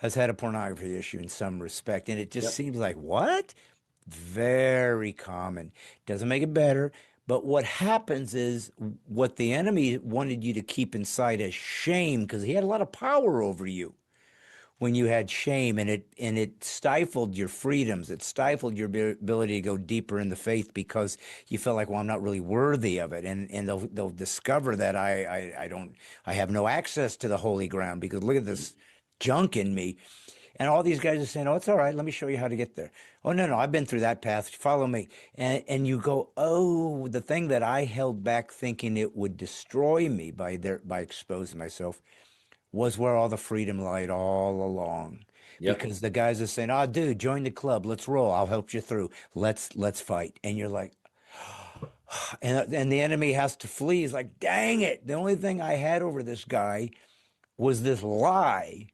has had a pornography issue in some respect, and it just Yep. seems like what very common. Doesn't make it better. But what happens is what the enemy wanted you to keep inside as shame because he had a lot of power over you when you had shame, and it stifled your freedoms. It stifled your ability to go deeper in the faith because you felt like, well, I'm not really worthy of it. And they'll discover that I don't, I have no access to the holy ground because look at this junk in me. And all these guys are saying, "Oh, it's all right. Let me show you how to get there." Oh, no, no, I've been through that path. Follow me. And you go, "Oh, the thing that I held back thinking it would destroy me by exposing myself was where all the freedom lied all along." Yep. Because the guys are saying, "Oh, dude, join the club. Let's roll. I'll help you through. Let's fight." And you're like, and the enemy has to flee. He's like, "Dang it. The only thing I had over this guy was this lie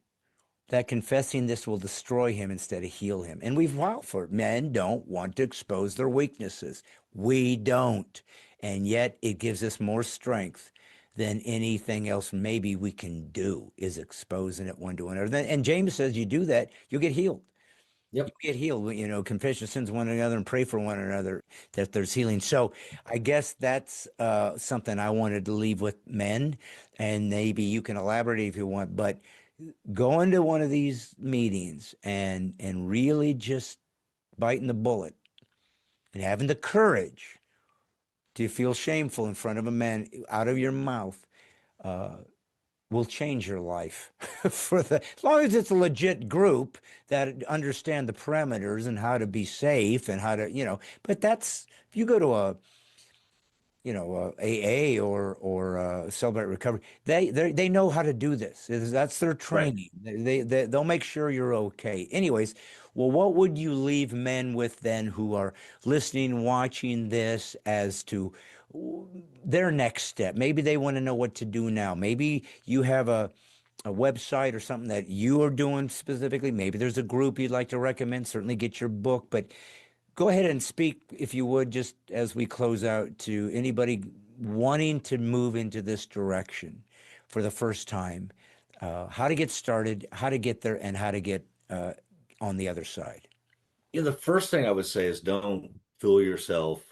that confessing this will destroy him instead of heal him." And we've fought for it. Men don't want to expose their weaknesses. We don't. And yet it gives us more strength than anything else maybe we can do is exposing it one to another. And James says you do that, you'll get healed. You Yep. get healed, confess your sins one another and pray for one another that there's healing. So I guess that's something I wanted to leave with men, and maybe you can elaborate if you want, but going to one of these meetings and really just biting the bullet and having the courage to feel shameful in front of a man out of your mouth uh, will change your life for the as long as it's a legit group that understand the parameters and how to be safe and how to but that's if you go to a AA or Celebrate Recovery. They know how to do this. That's their Right. training. They'll make sure you're okay. Anyways, well, what would you leave men with then who are listening, watching this as to their next step? Maybe they want to know what to do now. Maybe you have a website or something that you are doing specifically. Maybe there's a group you'd like to recommend. Certainly get your book, but go ahead and speak, if you would, just as we close out to anybody wanting to move into this direction for the first time, how to get started, how to get there, and how to get on the other side. The first thing I would say is don't fool yourself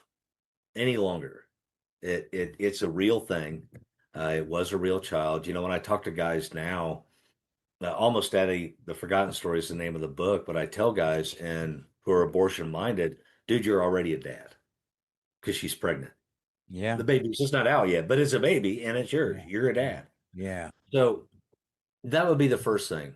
any longer. It's a real thing. It was a real child. When I talk to guys now, Almost Daddy, The Forgotten Story is the name of the book, but I tell guys and who are abortion minded, dude, you're already a dad because she's pregnant. Yeah, The baby's just not out yet, but it's a baby and it's yours. yeah, You're a yeah, dad. yeah, So that would be the first thing,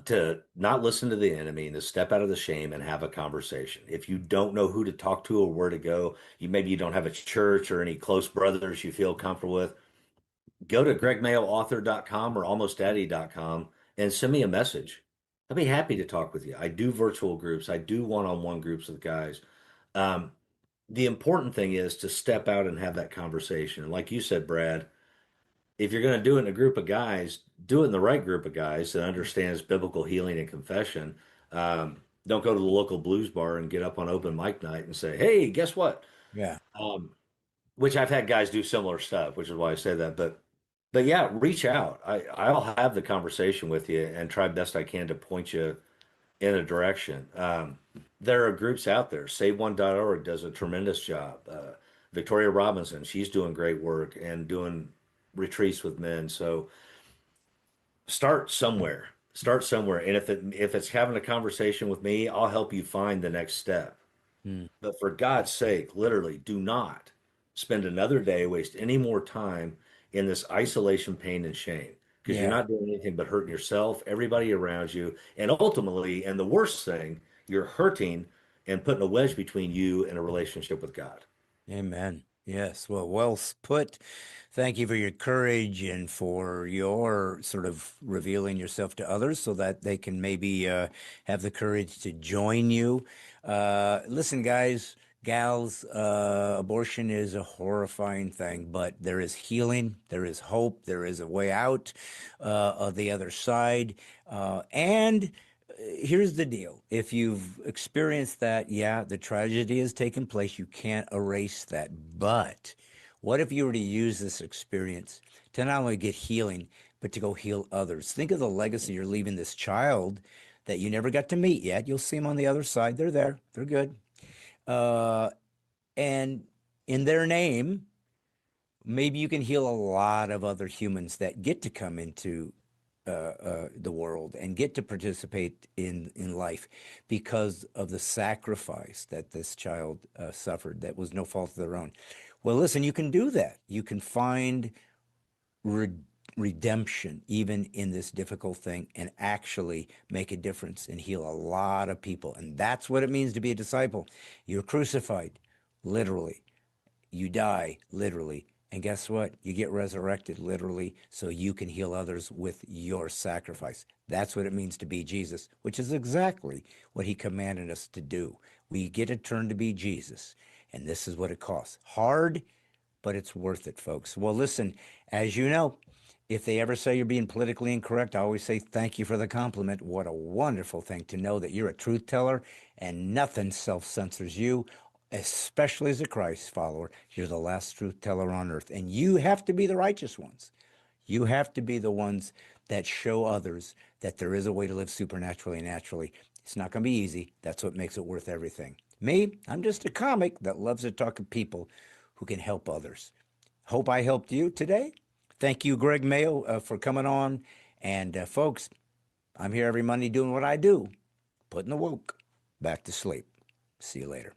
to not listen to the enemy and to step out of the shame and have a conversation. If you don't know who to talk to or where to go, you don't have a church or any close brothers you feel comfortable with, go to gregmayoauthor.com or almostdaddy.com and send me a message. I'd be happy to talk with you. I do virtual groups. I do one-on-one groups with guys. Um, the important thing is to step out and have that conversation. And like you said, Brad, if you're going to do it in a group of guys, do it in the right group of guys that understands biblical healing and confession. Don't go to the local blues bar and get up on open mic night and say, "Hey, guess what?" yeah. Um, which I've had guys do similar stuff, which is why I say that. But yeah, reach out. I'll have the conversation with you and try best I can to point you in a direction. There are groups out there. SaveOne.org does a tremendous job. Victoria Robinson, she's doing great work and doing retreats with men. So start somewhere. Start somewhere. And if it's having a conversation with me, I'll help you find the next step. Mm, But for God's sake, literally, do not spend another day, waste any more time in this isolation, pain, and shame, because you're yeah. not doing anything but hurting yourself, everybody around you, and ultimately, and the worst thing, you're hurting and putting a wedge between you and a relationship with God. Amen. Yes. Well, put. Thank you for your courage and for your sort of revealing yourself to others so that they can maybe have the courage to join you. Listen, guys, gals, abortion is a horrifying thing, but there is healing, there is hope, there is a way out of the other side. And here's the deal. If you've experienced that, yeah, the tragedy has taken place. You can't erase that. But what if you were to use this experience to not only get healing, but to go heal others? Think of the legacy you're leaving this child that you never got to meet yet. You'll see them on the other side. They're there, they're good. Uh, and in their name, maybe you can heal a lot of other humans that get to come into the world and get to participate in life because of the sacrifice that this child suffered that was no fault of their own. Well, listen, you can do that. You can find re- redemption even in this difficult thing and actually make a difference and heal a lot of people. And that's what it means to be a disciple. You're crucified, literally. You die, literally. And guess what? You get resurrected, literally, so you can heal others with your sacrifice. That's what it means to be Jesus, which is exactly what he commanded us to do. We get a turn to be Jesus, and this is what it costs. Hard, but it's worth it, folks. Well, listen, as you know, if they ever say you're being politically incorrect, I always say thank you for the compliment. What a wonderful thing to know that you're a truth teller and nothing self censors you, especially as a Christ follower. You're the last truth teller on earth, and you have to be the righteous ones. You have to be the ones that show others that there is a way to live supernaturally and naturally. It's not going to be easy. That's what makes it worth everything. Me, I'm just a comic that loves to talk to people who can help others. Hope I helped you today. Thank you, Greg Mayo, for coming on. And folks, I'm here every Monday doing what I do, putting the woke back to sleep. See you later.